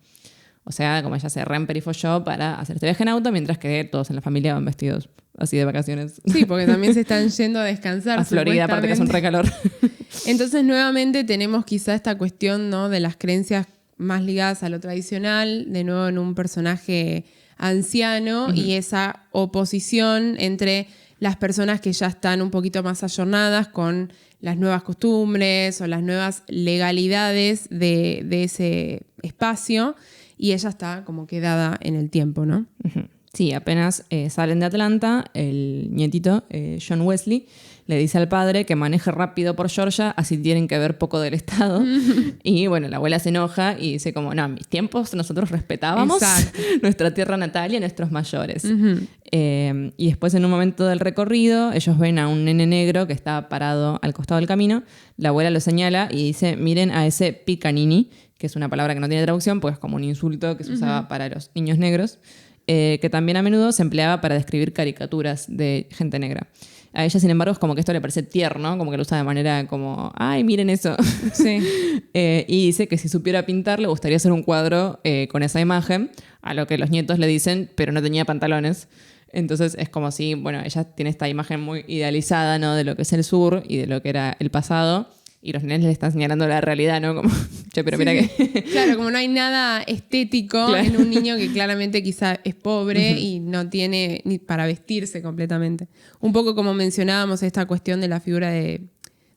[SPEAKER 2] O sea, como ella se reemperifolló para hacer este viaje en auto, mientras que todos en la familia van vestidos así de vacaciones.
[SPEAKER 1] Sí, porque también se están yendo a descansar.
[SPEAKER 2] A Florida, aparte que es un recalor.
[SPEAKER 1] Entonces, nuevamente tenemos quizá esta cuestión, ¿no?, de las creencias más ligadas a lo tradicional, de nuevo en un personaje anciano, y esa oposición entre las personas que ya están un poquito más ayornadas con las nuevas costumbres o las nuevas legalidades de ese espacio, y ella está como quedada en el tiempo, ¿no?
[SPEAKER 2] Sí, apenas salen de Atlanta, el nietito, John Wesley, le dice al padre que maneje rápido por Georgia, así tienen que ver poco del estado. Y bueno, la abuela se enoja y dice como, no, en mis tiempos nosotros respetábamos nuestra tierra natal y a nuestros mayores. Y después, en un momento del recorrido, ellos ven a un nene negro que está parado al costado del camino. La abuela lo señala y dice, miren a ese picanini, que es una palabra que no tiene traducción, porque es como un insulto que se usaba para los niños negros, que también a menudo se empleaba para describir caricaturas de gente negra. A ella, sin embargo, es como que esto le parece tierno, como que lo usa de manera como, ¡ay, miren eso!
[SPEAKER 1] Sí.
[SPEAKER 2] Y dice que si supiera pintar, le gustaría hacer un cuadro con esa imagen, a lo que los nietos le dicen, pero no tenía pantalones. Entonces es como si, bueno, ella tiene esta imagen muy idealizada, ¿no?, de lo que es el sur y de lo que era el pasado. Y los nenes le están señalando la realidad, ¿no? Como, che, pero mira que...
[SPEAKER 1] Claro, como no hay nada estético en un niño que claramente quizá es pobre y no tiene ni para vestirse completamente. Un poco como mencionábamos esta cuestión de la figura de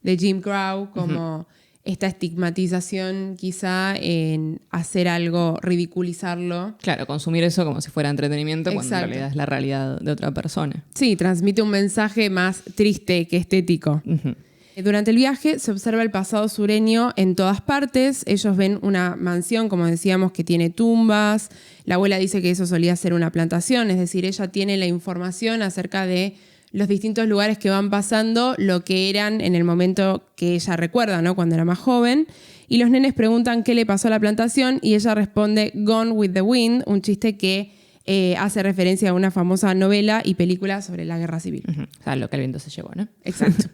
[SPEAKER 1] Jim Crow, como esta estigmatización quizá en hacer algo, ridiculizarlo.
[SPEAKER 2] Claro, consumir eso como si fuera entretenimiento, cuando en realidad es la realidad de otra persona.
[SPEAKER 1] Sí, transmite un mensaje más triste que estético. Durante el viaje se observa el pasado sureño en todas partes. Ellos ven una mansión, como decíamos, que tiene tumbas. La abuela dice que eso solía ser una plantación, es decir, ella tiene la información acerca de los distintos lugares que van pasando, lo que eran en el momento que ella recuerda, ¿no?, cuando era más joven. Y los nenes preguntan qué le pasó a la plantación y ella responde Gone with the Wind, un chiste que hace referencia a una famosa novela y película sobre la guerra civil.
[SPEAKER 2] O sea, lo que el viento se llevó, ¿no?
[SPEAKER 1] Exacto.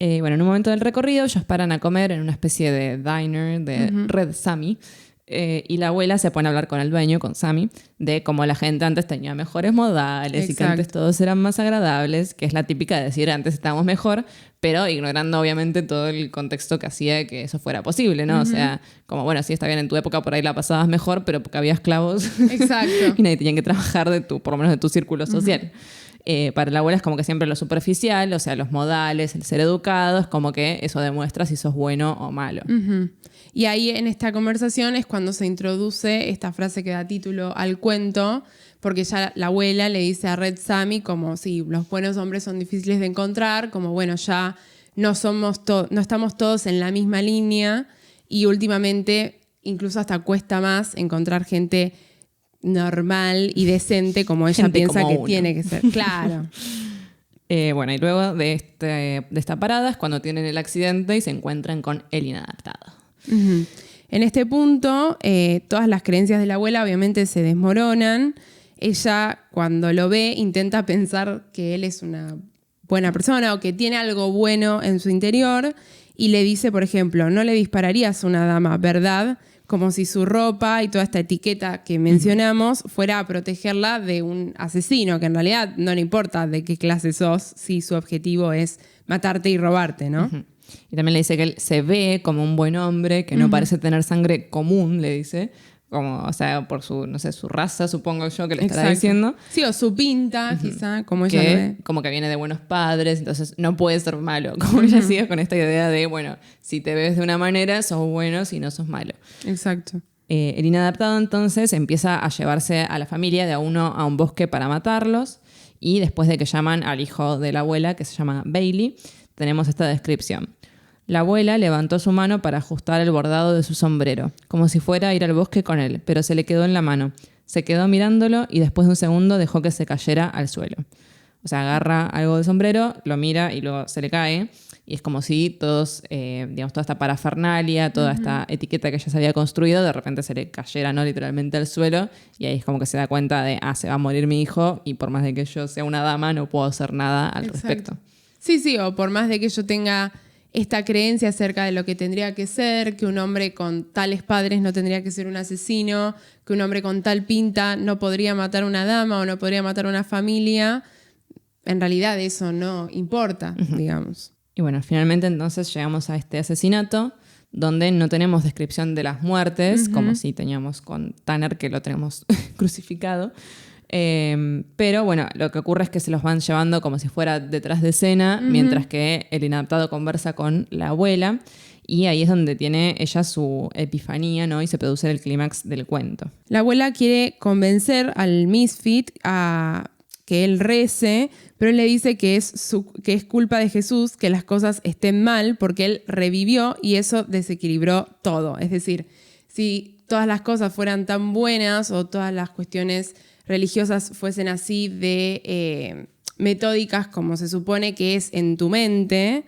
[SPEAKER 2] Bueno, en un momento del recorrido ellos paran a comer en una especie de diner de Red Sammy, y la abuela se pone a hablar con el dueño, con Sammy, de cómo la gente antes tenía mejores modales y que antes todos eran más agradables, que es la típica de decir antes estábamos mejor, pero ignorando obviamente todo el contexto que hacía que eso fuera posible, ¿no? O sea, como bueno, sí, está bien, en tu época por ahí la pasabas mejor, pero porque había esclavos.
[SPEAKER 1] Exacto.
[SPEAKER 2] Y nadie tenía que trabajar por lo menos de tu círculo social. Para la abuela es como que siempre lo superficial, o sea, los modales, el ser educado, es como que eso demuestra si sos bueno o malo.
[SPEAKER 1] Y ahí en esta conversación es cuando se introduce esta frase que da título al cuento, porque ya la abuela le dice a Red Sammy como si los buenos hombres son difíciles de encontrar, como bueno, ya no estamos todos en la misma línea y últimamente incluso hasta cuesta más encontrar gente normal y decente como ella
[SPEAKER 2] gente
[SPEAKER 1] piensa
[SPEAKER 2] como
[SPEAKER 1] que
[SPEAKER 2] uno.
[SPEAKER 1] tiene que ser. Claro.
[SPEAKER 2] Bueno, y luego de esta parada es cuando tienen el accidente y se encuentran con el inadaptado.
[SPEAKER 1] En este punto, todas las creencias de la abuela obviamente se desmoronan. Ella, cuando lo ve, intenta pensar que él es una buena persona o que tiene algo bueno en su interior y le dice, por ejemplo, no le dispararías a una dama, ¿verdad? Como si su ropa y toda esta etiqueta que mencionamos fuera a protegerla de un asesino, que en realidad no le importa de qué clase sos si su objetivo es matarte y robarte, ¿no?
[SPEAKER 2] Y también le dice que él se ve como un buen hombre, que no parece tener sangre común, le dice, como, o sea, por su, no sé, su raza, supongo yo que le estará diciendo.
[SPEAKER 1] Sí, o su pinta, quizá, como ella lo ve.
[SPEAKER 2] Como que viene de buenos padres, entonces no puede ser malo. Como ella sigue con esta idea de, bueno, si te ves de una manera, sos bueno, si no sos malo.
[SPEAKER 1] Exacto.
[SPEAKER 2] El inadaptado entonces empieza a llevarse a la familia de a uno a un bosque para matarlos, y después de que llaman al hijo de la abuela, que se llama Bailey, tenemos esta descripción. La abuela levantó su mano para ajustar el bordado de su sombrero, como si fuera a ir al bosque con él, pero se le quedó en la mano. Se quedó mirándolo y después de un segundo dejó que se cayera al suelo. O sea, agarra algo del sombrero, lo mira y luego se le cae. Y es como si todos, toda esta parafernalia, toda esta etiqueta que ella se había construido, de repente se le cayera, ¿no? Literalmente al suelo. Y ahí es como que se da cuenta de, se va a morir mi hijo y por más de que yo sea una dama no puedo hacer nada al respecto.
[SPEAKER 1] Sí, o por más de que yo tenga esta creencia acerca de lo que tendría que ser, que un hombre con tales padres no tendría que ser un asesino, que un hombre con tal pinta no podría matar a una dama o no podría matar a una familia, en realidad eso no importa, digamos.
[SPEAKER 2] Y bueno, finalmente entonces llegamos a este asesinato donde no tenemos descripción de las muertes, como si teníamos con Tanner, que lo tenemos crucificado. Pero bueno, lo que ocurre es que se los van llevando como si fuera detrás de escena, mientras que el inadaptado conversa con la abuela, y ahí es donde tiene ella su epifanía, ¿no? Y se produce el clímax del cuento.
[SPEAKER 1] La abuela quiere convencer al Misfit a que él rece, pero él le dice que es culpa de Jesús que las cosas estén mal porque él revivió y eso desequilibró todo. Es decir, si todas las cosas fueran tan buenas o todas las cuestiones religiosas fuesen así de metódicas como se supone que es en tu mente,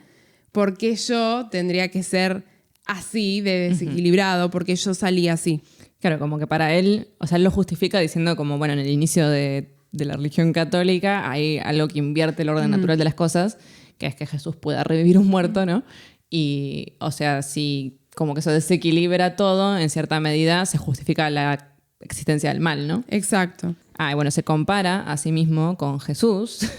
[SPEAKER 1] ¿por qué yo tendría que ser así de desequilibrado? ¿Por qué yo salí así?
[SPEAKER 2] Claro, como que para él, o sea, él lo justifica diciendo como, bueno, en el inicio de la religión católica hay algo que invierte el orden natural de las cosas, que es que Jesús pueda revivir un muerto, ¿no? Y, o sea, si como que eso desequilibra todo, en cierta medida se justifica la existencia del mal, ¿no?
[SPEAKER 1] Exacto.
[SPEAKER 2] Y bueno, se compara a sí mismo con Jesús.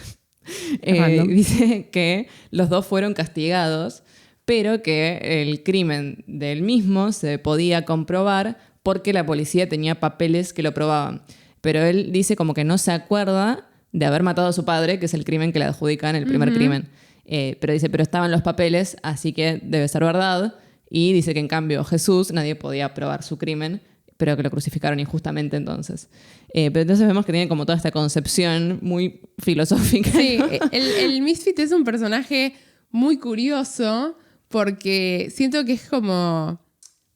[SPEAKER 2] Dice que los dos fueron castigados, pero que el crimen del mismo se podía comprobar porque la policía tenía papeles que lo probaban. Pero él dice como que no se acuerda de haber matado a su padre, que es el crimen que le adjudican, el primer crimen. Pero dice, pero estaban los papeles, así que debe ser verdad. Y dice que en cambio Jesús, nadie podía probar su crimen, pero que lo crucificaron injustamente entonces. Pero entonces vemos que tiene como toda esta concepción muy filosófica.
[SPEAKER 1] Sí,
[SPEAKER 2] ¿no?
[SPEAKER 1] el Misfit es un personaje muy curioso porque siento que es como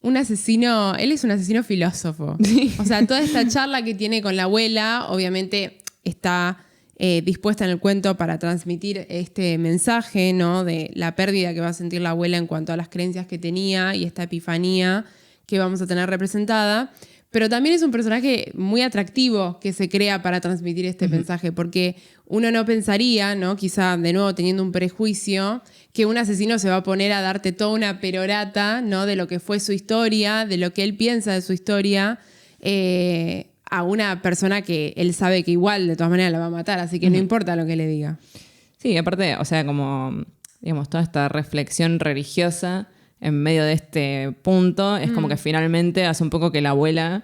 [SPEAKER 1] un asesino, él es un asesino filósofo. Sí. O sea, toda esta charla que tiene con la abuela, obviamente está dispuesta en el cuento para transmitir este mensaje, ¿no? De la pérdida que va a sentir la abuela en cuanto a las creencias que tenía y esta epifanía que vamos a tener representada. Pero también es un personaje muy atractivo que se crea para transmitir este mensaje, porque uno no pensaría, ¿no? Quizá de nuevo teniendo un prejuicio, que un asesino se va a poner a darte toda una perorata, ¿no? De lo que fue su historia, de lo que él piensa de su historia, a una persona que él sabe que igual de todas maneras la va a matar, así que no importa lo que le diga.
[SPEAKER 2] Sí, aparte, o sea, como, digamos, toda esta reflexión religiosa en medio de este punto, es como que finalmente hace un poco que la abuela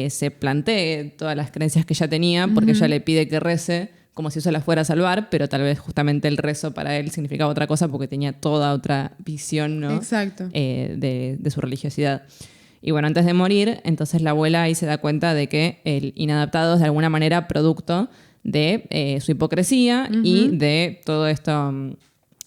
[SPEAKER 2] se plantee todas las creencias que ella tenía, porque ella le pide que rece como si eso la fuera a salvar, pero tal vez justamente el rezo para él significaba otra cosa porque tenía toda otra visión, ¿no?
[SPEAKER 1] Exacto.
[SPEAKER 2] De su religiosidad. Y bueno, antes de morir, entonces la abuela ahí se da cuenta de que el inadaptado es de alguna manera producto de su hipocresía y de todo esto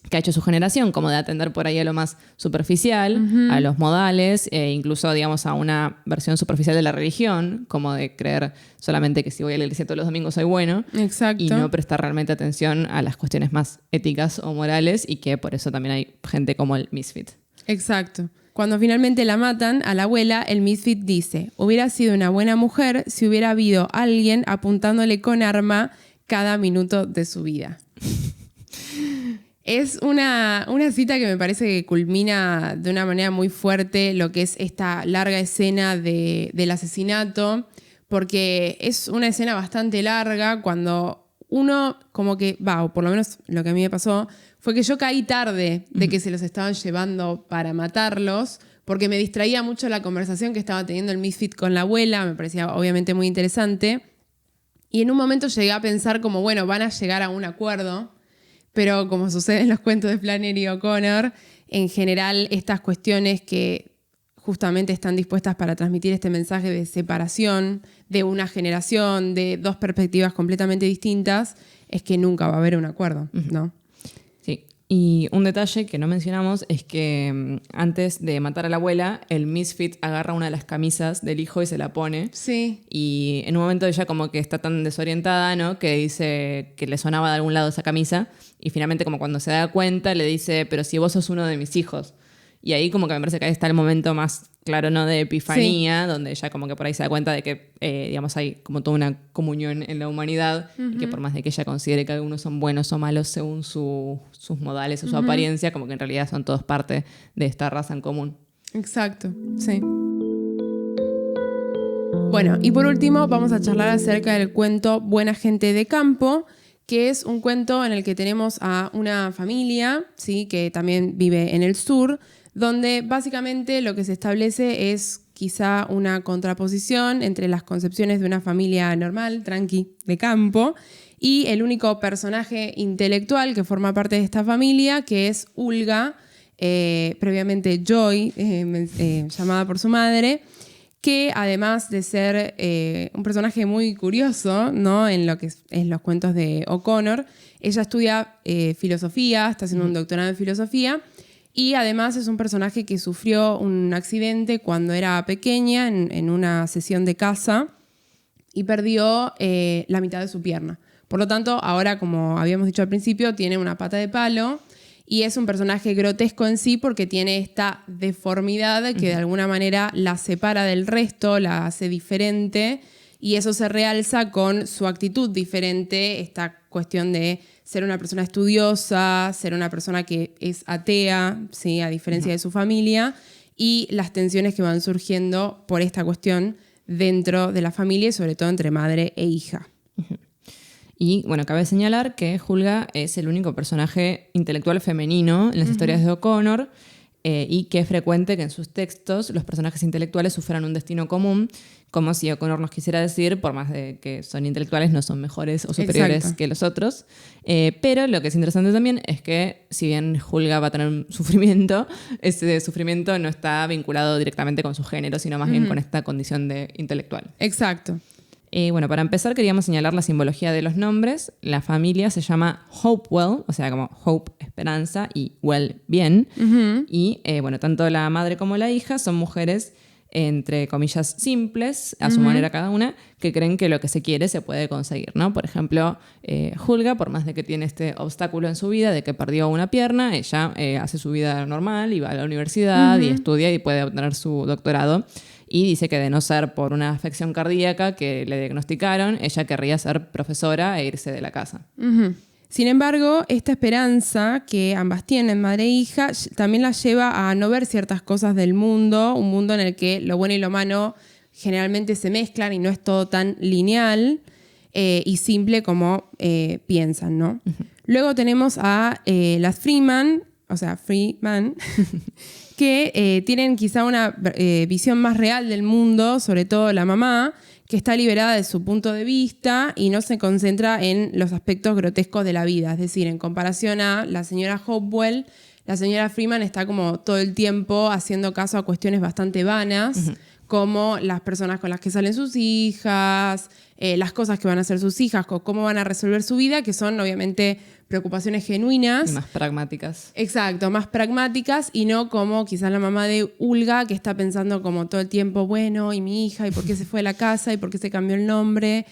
[SPEAKER 2] que ha hecho su generación, como de atender por ahí a lo más superficial, a los modales, incluso, digamos, a una versión superficial de la religión, como de creer solamente que si voy a la iglesia todos los domingos soy bueno.
[SPEAKER 1] Exacto.
[SPEAKER 2] Y no prestar realmente atención a las cuestiones más éticas o morales, y que por eso también hay gente como el Misfit.
[SPEAKER 1] Exacto. Cuando finalmente la matan a la abuela, el Misfit dice: hubiera sido una buena mujer si hubiera habido alguien apuntándole con arma cada minuto de su vida. Es una cita que me parece que culmina de una manera muy fuerte lo que es esta larga escena del asesinato, porque es una escena bastante larga cuando uno como que, o por lo menos lo que a mí me pasó, fue que yo caí tarde de que se los estaban llevando para matarlos, porque me distraía mucho la conversación que estaba teniendo el Misfit con la abuela, me parecía obviamente muy interesante, y en un momento llegué a pensar como, bueno, van a llegar a un acuerdo. Pero como sucede en los cuentos de Flannery O'Connor, en general estas cuestiones que justamente están dispuestas para transmitir este mensaje de separación, de una generación, de dos perspectivas completamente distintas, es que nunca va a haber un acuerdo, ¿no?
[SPEAKER 2] Sí. Y un detalle que no mencionamos es que antes de matar a la abuela, el Misfit agarra una de las camisas del hijo y se la pone.
[SPEAKER 1] Sí.
[SPEAKER 2] Y en un momento ella como que está tan desorientada, ¿no? Que dice que le sonaba de algún lado esa camisa. Y finalmente como cuando se da cuenta le dice, pero si vos sos uno de mis hijos. Y ahí como que me parece que ahí está el momento más claro, ¿no? De epifanía, donde ella como que por ahí se da cuenta de que, digamos, hay como toda una comunión en la humanidad y que por más de que ella considere que algunos son buenos o malos según sus modales o su apariencia, como que en realidad son todos parte de esta raza en común.
[SPEAKER 1] Exacto, sí. Bueno, y por último vamos a charlar acerca del cuento Buena gente de campo, que es un cuento en el que tenemos a una familia, ¿sí? Que también vive en el sur, donde básicamente lo que se establece es quizá una contraposición entre las concepciones de una familia normal, tranqui, de campo, y el único personaje intelectual que forma parte de esta familia, que es Ulga, previamente Joy, llamada por su madre, que además de ser un personaje muy curioso, ¿no? En lo que es los cuentos de O'Connor, ella estudia filosofía, está haciendo un doctorado en filosofía, y además es un personaje que sufrió un accidente cuando era pequeña en una sesión de caza y perdió la mitad de su pierna. Por lo tanto, ahora, como habíamos dicho al principio, tiene una pata de palo y es un personaje grotesco en sí porque tiene esta deformidad que de alguna manera la separa del resto, la hace diferente, y eso se realza con su actitud diferente, esta cuestión de ser una persona estudiosa, ser una persona que es atea, ¿sí? A diferencia de su familia, y las tensiones que van surgiendo por esta cuestión dentro de la familia y sobre todo entre madre e hija.
[SPEAKER 2] Y bueno, cabe señalar que Hulga es el único personaje intelectual femenino en las historias de O'Connor y que es frecuente que en sus textos los personajes intelectuales sufran un destino común, como si O'Connor nos quisiera decir, por más de que son intelectuales, no son mejores o superiores que los otros. Pero lo que es interesante también es que si bien Hulga va a tener un sufrimiento, ese sufrimiento no está vinculado directamente con su género, sino más bien con esta condición de intelectual.
[SPEAKER 1] Exacto.
[SPEAKER 2] Bueno, para empezar queríamos señalar la simbología de los nombres. La familia se llama Hopewell, o sea, como Hope, esperanza, y Well, bien. Y bueno, tanto la madre como la hija son mujeres, entre comillas, simples, a su manera cada una, que creen que lo que se quiere se puede conseguir, ¿no? Por ejemplo, Hulga, por más de que tiene este obstáculo en su vida, de que perdió una pierna, ella hace su vida normal y va a la universidad y estudia y puede obtener su doctorado. Y dice que de no ser por una afección cardíaca que le diagnosticaron, ella querría ser profesora e irse de la casa.
[SPEAKER 1] Sin embargo, esta esperanza que ambas tienen, madre e hija, también la lleva a no ver ciertas cosas del mundo, un mundo en el que lo bueno y lo malo generalmente se mezclan y no es todo tan lineal y simple como piensan, ¿no? Luego tenemos a las Freeman, que tienen quizá una visión más real del mundo, sobre todo la mamá, que está liberada de su punto de vista y no se concentra en los aspectos grotescos de la vida. Es decir, en comparación a la señora Hopewell, la señora Freeman está como todo el tiempo haciendo caso a cuestiones bastante vanas, como las personas con las que salen sus hijas, las cosas que van a hacer sus hijas, cómo van a resolver su vida, que son obviamente preocupaciones genuinas.
[SPEAKER 2] Y más pragmáticas.
[SPEAKER 1] Exacto, más pragmáticas y no como quizás la mamá de Ulga que está pensando como todo el tiempo, bueno, y mi hija, y por qué se fue de la casa, y por qué se cambió el nombre.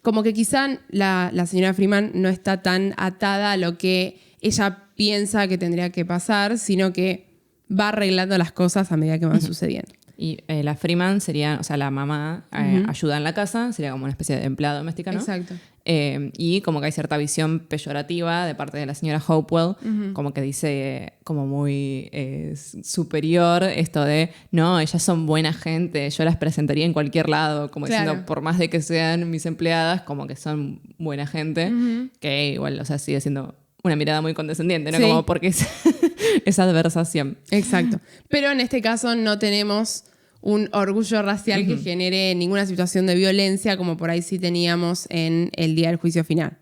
[SPEAKER 1] Como que quizá la señora Freeman no está tan atada a lo que ella piensa que tendría que pasar, sino que va arreglando las cosas a medida que van sucediendo.
[SPEAKER 2] Y la Freeman sería, o sea, la mamá ayuda en la casa, sería como una especie de empleada doméstica, ¿no?
[SPEAKER 1] Exacto.
[SPEAKER 2] Y como que hay cierta visión peyorativa de parte de la señora Hopewell, como que dice como muy superior esto de, no, ellas son buena gente, yo las presentaría en cualquier lado, como diciendo, por más de que sean mis empleadas, como que son buena gente, que igual, o sea, sigue siendo una mirada muy condescendiente, ¿no? Sí. Como porque esa adversación.
[SPEAKER 1] Exacto. Pero en este caso no tenemos un orgullo racial que genere ninguna situación de violencia como por ahí sí teníamos en el día del juicio final.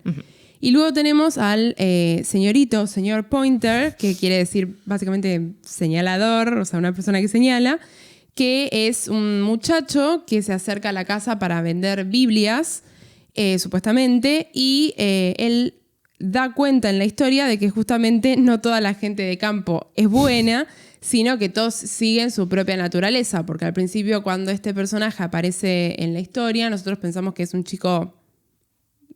[SPEAKER 1] Y luego tenemos al señor Pointer, que quiere decir básicamente señalador, o sea, una persona que señala, que es un muchacho que se acerca a la casa para vender Biblias, supuestamente, y él da cuenta en la historia de que justamente no toda la gente de campo es buena, sino que todos siguen su propia naturaleza, porque al principio cuando este personaje aparece en la historia, nosotros pensamos que es un chico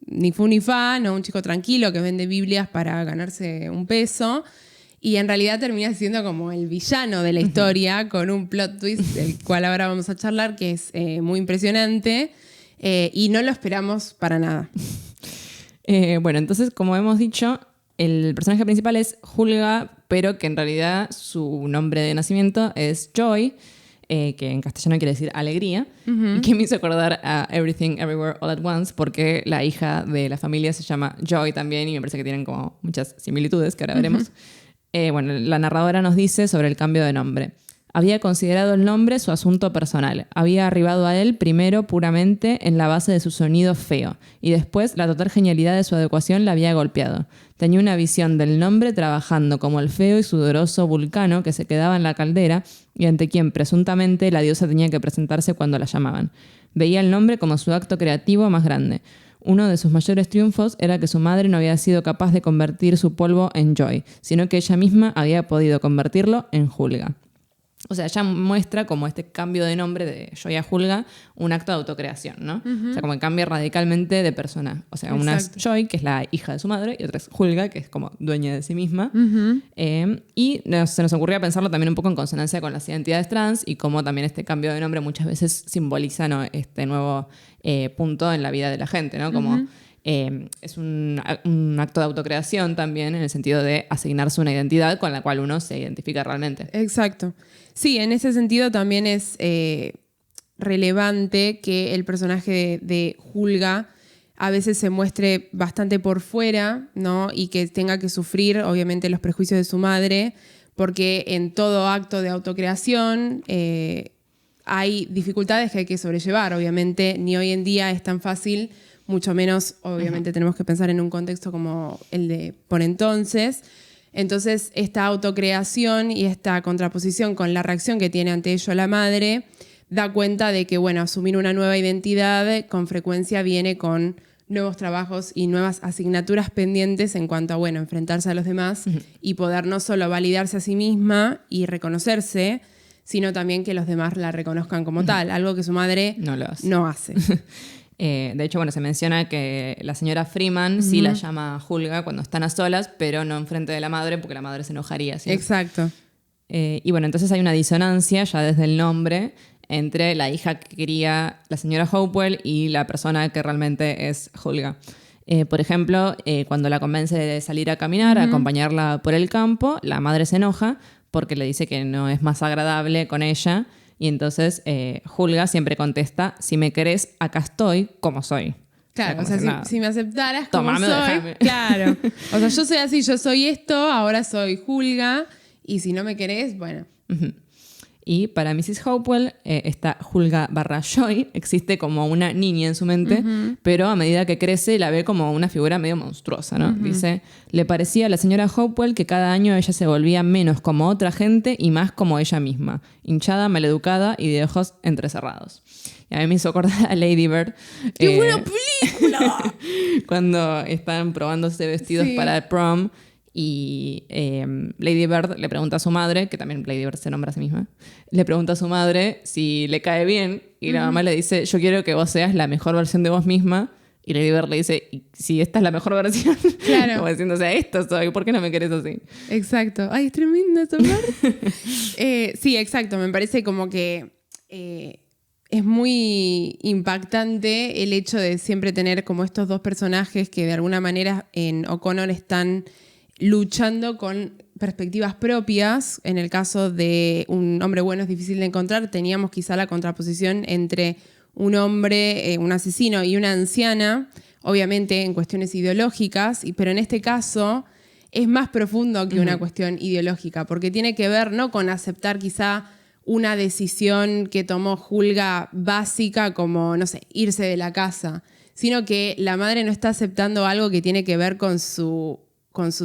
[SPEAKER 1] ni fu ni fa, ¿no? Un chico tranquilo que vende Biblias para ganarse un peso, y en realidad termina siendo como el villano de la historia, con un plot twist del cual ahora vamos a charlar, que es muy impresionante, y no lo esperamos para nada.
[SPEAKER 2] Bueno, entonces, como hemos dicho, el personaje principal es Hulga, pero que en realidad su nombre de nacimiento es Joy, que en castellano quiere decir alegría, y que me hizo acordar a Everything Everywhere All at Once, porque la hija de la familia se llama Joy también, y me parece que tienen como muchas similitudes que ahora veremos. Bueno, la narradora nos dice sobre el cambio de nombre. Había considerado el nombre su asunto personal. Había arribado a él primero puramente en la base de su sonido feo, y después la total genialidad de su adecuación la había golpeado. Tenía una visión del nombre trabajando como el feo y sudoroso Vulcano que se quedaba en la caldera y ante quien presuntamente la diosa tenía que presentarse cuando la llamaban. Veía el nombre como su acto creativo más grande. Uno de sus mayores triunfos era que su madre no había sido capaz de convertir su polvo en Joy, sino que ella misma había podido convertirlo en Hulga. O sea, ya muestra como este cambio de nombre de Joy a Hulga, un acto de autocreación, ¿no? O sea, como que cambia radicalmente de persona. O sea, una es Joy, que es la hija de su madre, y otra es Hulga, que es como dueña de sí misma. Y se nos ocurría pensarlo también un poco en consonancia con las identidades trans y cómo también este cambio de nombre muchas veces simboliza, ¿no?, este nuevo punto en la vida de la gente, ¿no? Como es un acto de autocreación también, en el sentido de asignarse una identidad con la cual uno se identifica realmente.
[SPEAKER 1] Exacto. Sí, en ese sentido también es relevante que el personaje de Hulga a veces se muestre bastante por fuera, ¿no? Y que tenga que sufrir, obviamente, los prejuicios de su madre, porque en todo acto de autocreación hay dificultades que hay que sobrellevar. Obviamente, ni hoy en día es tan fácil, mucho menos, obviamente, tenemos que pensar en un contexto como el de por entonces. Entonces, esta autocreación y esta contraposición con la reacción que tiene ante ello la madre da cuenta de que, bueno, asumir una nueva identidad con frecuencia viene con nuevos trabajos y nuevas asignaturas pendientes en cuanto a, bueno, enfrentarse a los demás y poder no solo validarse a sí misma y reconocerse, sino también que los demás la reconozcan como tal, algo que su madre no hace.
[SPEAKER 2] De hecho, bueno, se menciona que la señora Freeman sí la llama Hulga cuando están a solas, pero no enfrente de la madre porque la madre se enojaría, ¿sí?
[SPEAKER 1] Exacto.
[SPEAKER 2] Y bueno, entonces hay una disonancia ya desde el nombre entre la hija que quería la señora Hopewell y la persona que realmente es Hulga. Por ejemplo, cuando la convence de salir a caminar, a acompañarla por el campo, la madre se enoja porque le dice que no es más agradable con ella. Y entonces Hulga siempre contesta: si me querés, acá estoy como soy.
[SPEAKER 1] Claro, o sea, si me aceptaras como
[SPEAKER 2] Tomame,
[SPEAKER 1] soy,
[SPEAKER 2] déjame.
[SPEAKER 1] claro. O sea, yo soy así, yo soy esto, ahora soy Hulga, y si no me querés, bueno.
[SPEAKER 2] Y para Mrs. Hopewell, esta Hulga / Joy existe como una niña en su mente, pero a medida que crece la ve como una figura medio monstruosa, ¿no? Dice, le parecía a la señora Hopewell que cada año ella se volvía menos como otra gente y más como ella misma, hinchada, maleducada y de ojos entrecerrados. Y a mí me hizo acordar a Lady Bird.
[SPEAKER 1] ¡Qué buena película!
[SPEAKER 2] Cuando están probándose vestidos para el prom. Y Lady Bird le pregunta a su madre, que también Lady Bird se nombra a sí misma, le pregunta a su madre si le cae bien, y la mamá le dice, yo quiero que vos seas la mejor versión de vos misma, y Lady Bird le dice, si esta es la mejor versión,
[SPEAKER 1] claro.
[SPEAKER 2] como diciendo, o sea, esto soy, ¿por qué no me querés así?
[SPEAKER 1] Exacto. Ay, es tremenda esa parte. Sí, exacto, me parece como que es muy impactante el hecho de siempre tener como estos dos personajes que de alguna manera en O'Connor están luchando con perspectivas propias. En el caso de Un hombre bueno es difícil de encontrar, teníamos quizá la contraposición entre un hombre, un asesino y una anciana, obviamente en cuestiones ideológicas, pero en este caso es más profundo que una cuestión ideológica, porque tiene que ver no con aceptar quizá una decisión que tomó Hulga básica como, no sé, irse de la casa, sino que la madre no está aceptando algo que tiene que ver con su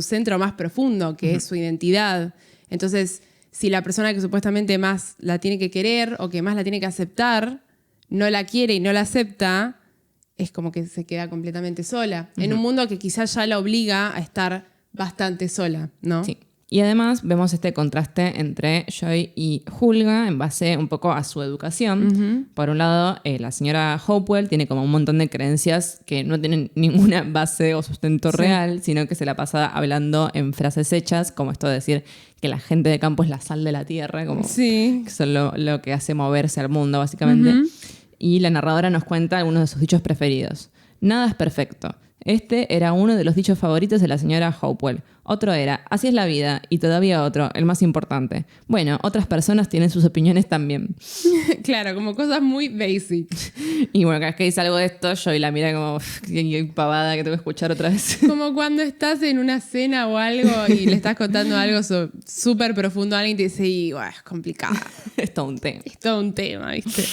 [SPEAKER 1] centro más profundo, que es su identidad. Entonces, si la persona que supuestamente más la tiene que querer o que más la tiene que aceptar, no la quiere y no la acepta, es como que se queda completamente sola. En un mundo que quizás ya la obliga a estar bastante sola, ¿no?
[SPEAKER 2] Sí. Y además vemos este contraste entre Joy y Hulga en base un poco a su educación. Por un lado, la señora Hopewell tiene como un montón de creencias que no tienen ninguna base o sustento real, sino que se la pasa hablando en frases hechas, como esto de decir que la gente de campo es la sal de la tierra, como que son lo que hace moverse al mundo, básicamente. Y la narradora nos cuenta algunos de sus dichos preferidos. Nada es perfecto. Este era uno de los dichos favoritos de la señora Hopewell. Otro era, así es la vida. Y todavía otro, el más importante. Bueno, otras personas tienen sus opiniones también.
[SPEAKER 1] Claro, como cosas muy basic.
[SPEAKER 2] Y bueno, cada vez que dice algo de esto, yo la mira como, qué pavada que tengo que escuchar otra vez.
[SPEAKER 1] Como cuando estás en una cena o algo y le estás contando algo súper profundo a alguien y te dice, y, es complicado.
[SPEAKER 2] Es todo un tema.
[SPEAKER 1] Es todo un tema, ¿viste?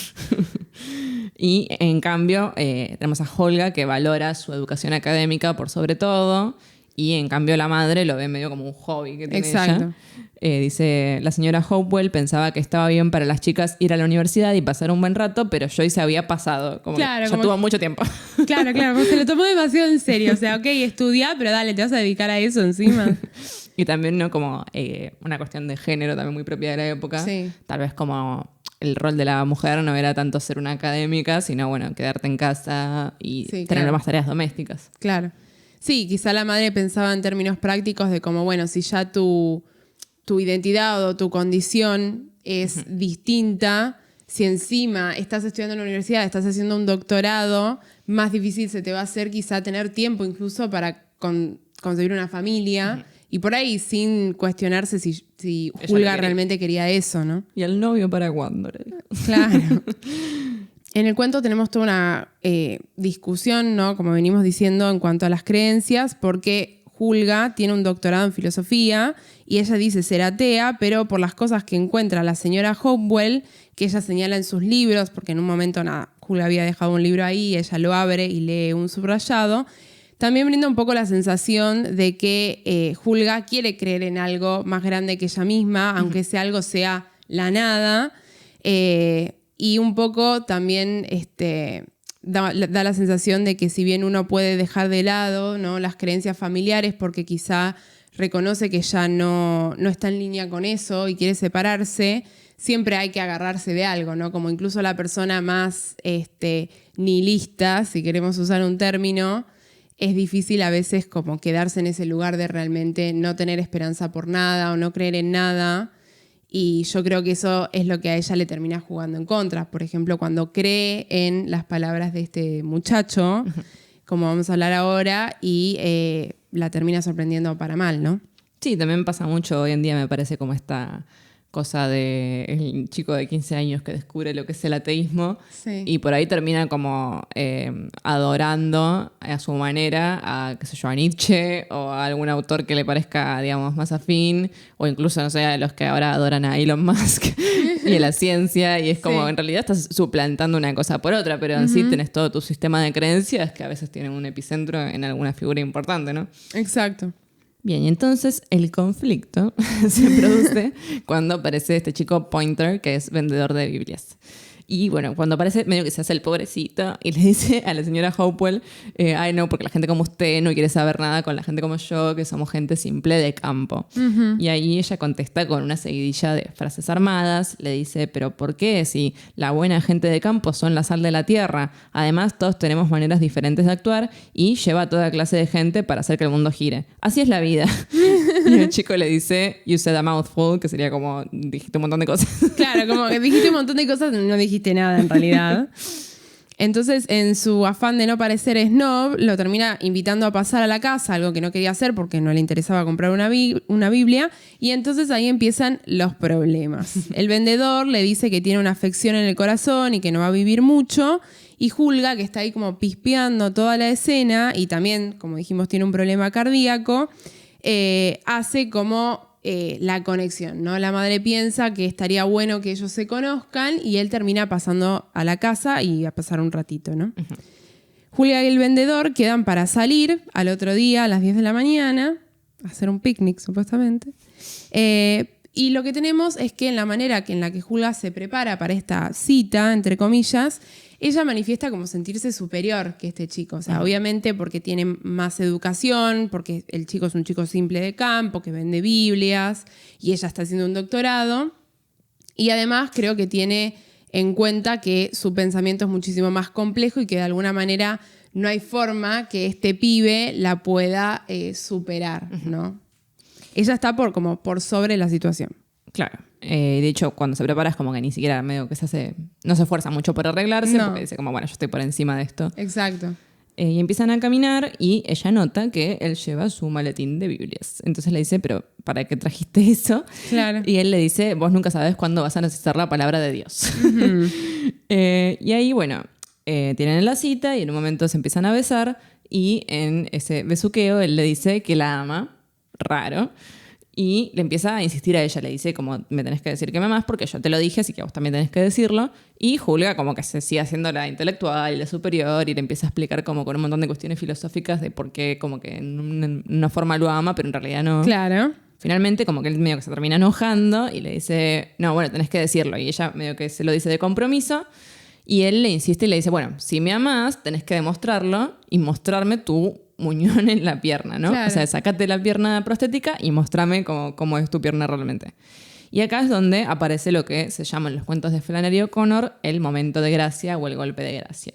[SPEAKER 2] Y en cambio tenemos a Olga, que valora su educación académica por sobre todo, y en cambio la madre lo ve medio como un hobby que tiene ella. Dice, la señora Hopewell pensaba que estaba bien para las chicas ir a la universidad y pasar un buen rato, pero Joy se había pasado, como
[SPEAKER 1] claro,
[SPEAKER 2] que ya tuvo mucho tiempo.
[SPEAKER 1] Claro, como se lo tomó demasiado en serio. O sea, ok, estudia, pero dale, te vas a dedicar a eso encima.
[SPEAKER 2] Y también, ¿no? Como una cuestión de género también muy propia de la época.
[SPEAKER 1] Sí.
[SPEAKER 2] Tal vez como el rol de la mujer no era tanto ser una académica, sino, bueno, quedarte en casa y tener más tareas domésticas.
[SPEAKER 1] Claro. Sí, quizá la madre pensaba en términos prácticos de como, bueno, si ya tu identidad o tu condición es distinta, si encima estás estudiando en la universidad, estás haciendo un doctorado, más difícil se te va a hacer quizá tener tiempo incluso para conseguir una familia. Y por ahí sin cuestionarse si Hulga realmente quería eso, ¿no?
[SPEAKER 2] ¿Y el novio para cuándo?
[SPEAKER 1] Claro. En el cuento tenemos toda una discusión, ¿no? Como venimos diciendo, en cuanto a las creencias, porque Hulga tiene un doctorado en filosofía y ella dice ser atea, pero por las cosas que encuentra la señora Hopewell, que ella señala en sus libros, porque en un momento, Hulga había dejado un libro ahí, ella lo abre y lee un subrayado, también brinda un poco la sensación de que Hulga quiere creer en algo más grande que ella misma, aunque ese algo sea la nada. Y un poco también da la sensación de que si bien uno puede dejar de lado, ¿no?, las creencias familiares porque quizá reconoce que ya no está en línea con eso y quiere separarse, siempre hay que agarrarse de algo, ¿no? Como incluso la persona más nihilista, si queremos usar un término, es difícil a veces como quedarse en ese lugar de realmente no tener esperanza por nada o no creer en nada. Y yo creo que eso es lo que a ella le termina jugando en contra. Por ejemplo, cuando cree en las palabras de este muchacho, como vamos a hablar ahora, y la termina sorprendiendo para mal, ¿no?
[SPEAKER 2] Sí, también pasa mucho hoy en día, me parece, como esta cosa de el chico de 15 años que descubre lo que es el ateísmo y por ahí termina como adorando a su manera a, qué sé yo, a Nietzsche o a algún autor que le parezca, digamos, más afín, o incluso, no sé, a los que ahora adoran a Elon Musk y a la ciencia, y es como, en realidad estás suplantando una cosa por otra, pero en sí tenés todo tu sistema de creencias que a veces tienen un epicentro en alguna figura importante, ¿no?
[SPEAKER 1] Exacto.
[SPEAKER 2] Bien, y entonces el conflicto se produce cuando aparece este chico Pointer, que es vendedor de Biblias. Y bueno, cuando aparece, medio que se hace el pobrecito y le dice a la señora Hopewell, ay no, porque la gente como usted no quiere saber nada con la gente como yo, que somos gente simple de campo. Y ahí ella contesta con una seguidilla de frases armadas, le dice, pero ¿por qué? Si la buena gente de campo son la sal de la tierra. Además, todos tenemos maneras diferentes de actuar y lleva a toda clase de gente para hacer que el mundo gire. Así es la vida. Y el chico le dice, you said a mouthful, que sería como, dijiste un montón de cosas.
[SPEAKER 1] Claro, como que dijiste un montón de cosas, no dijiste nada en realidad. Entonces, en su afán de no parecer snob, lo termina invitando a pasar a la casa, algo que no quería hacer porque no le interesaba comprar una Biblia, y entonces ahí empiezan los problemas. El vendedor le dice que tiene una afección en el corazón y que no va a vivir mucho, y Hulga, que está ahí como pispeando toda la escena, y también, como dijimos, tiene un problema cardíaco, hace como la conexión, ¿no? La madre piensa que estaría bueno que ellos se conozcan y él termina pasando a la casa y a pasar un ratito, ¿no? Julia y el vendedor quedan para salir al otro día a las 10 de la mañana, a hacer un picnic supuestamente. Y lo que tenemos es que en la manera en la que Julia se prepara para esta cita, entre comillas, ella manifiesta como sentirse superior que este chico. O sea, obviamente porque tiene más educación, porque el chico es un chico simple de campo, que vende Biblias, y ella está haciendo un doctorado. Y además creo que tiene en cuenta que su pensamiento es muchísimo más complejo y que de alguna manera no hay forma que este pibe la pueda superar, ¿no? Ella está por sobre la situación.
[SPEAKER 2] Claro. De hecho, cuando se prepara es como que ni siquiera medio que no se esfuerza mucho por arreglarse, porque dice como, bueno, yo estoy por encima de esto.
[SPEAKER 1] Exacto.
[SPEAKER 2] Y empiezan a caminar y ella nota que él lleva su maletín de Biblias. Entonces le dice, pero ¿para qué trajiste eso?
[SPEAKER 1] Claro.
[SPEAKER 2] Y él le dice, vos nunca sabés cuándo vas a necesitar la palabra de Dios.
[SPEAKER 1] Uh-huh.
[SPEAKER 2] Y ahí, bueno, tienen la cita y en un momento se empiezan a besar y en ese besuqueo él le dice que la ama. Raro. Y le empieza a insistir a ella, le dice como, me tenés que decir que me amás porque yo te lo dije, así que vos también tenés que decirlo. Y Julia como que se sigue haciendo la intelectual y la superior y le empieza a explicar como con un montón de cuestiones filosóficas de por qué como que en una forma lo ama, pero en realidad no.
[SPEAKER 1] Claro.
[SPEAKER 2] Finalmente como que él medio que se termina enojando y le dice, no, bueno, tenés que decirlo. Y ella medio que se lo dice de compromiso y él le insiste y le dice, bueno, si me amás, tenés que demostrarlo y mostrarme tu muñón en la pierna, ¿no?
[SPEAKER 1] Claro.
[SPEAKER 2] O sea, sacate la pierna prostética y mostrame cómo es tu pierna realmente. Y acá es donde aparece lo que se llama en los cuentos de Flannery O'Connor el momento de gracia o el golpe de gracia.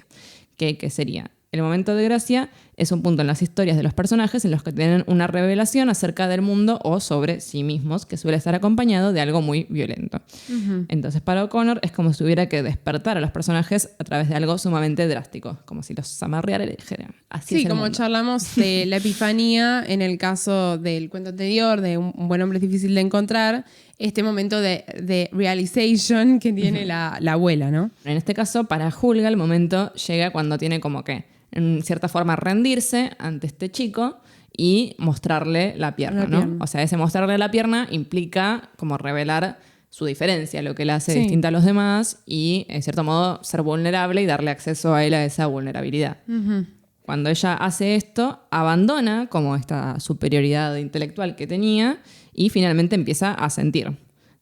[SPEAKER 2] ¿Qué sería? El momento de gracia es un punto en las historias de los personajes en los que tienen una revelación acerca del mundo o sobre sí mismos, que suele estar acompañado de algo muy violento. Uh-huh. Entonces, para O'Connor es como si hubiera que despertar a los personajes a través de algo sumamente drástico, como si los amarreara y le dijera, así es el
[SPEAKER 1] como
[SPEAKER 2] mundo.
[SPEAKER 1] charlamos de la epifanía en el caso del cuento anterior, de un buen hombre es difícil de encontrar, este momento de realization que tiene la abuela, ¿no?
[SPEAKER 2] En este caso, para Julga, el momento llega cuando tiene como que en cierta forma rendirse ante este chico y mostrarle la pierna, ¿no? O sea, ese mostrarle la pierna implica como revelar su diferencia, lo que le hace distinta a los demás y, en cierto modo, ser vulnerable y darle acceso a él a esa vulnerabilidad. Uh-huh. Cuando ella hace esto, abandona como esta superioridad intelectual que tenía y finalmente empieza a sentir.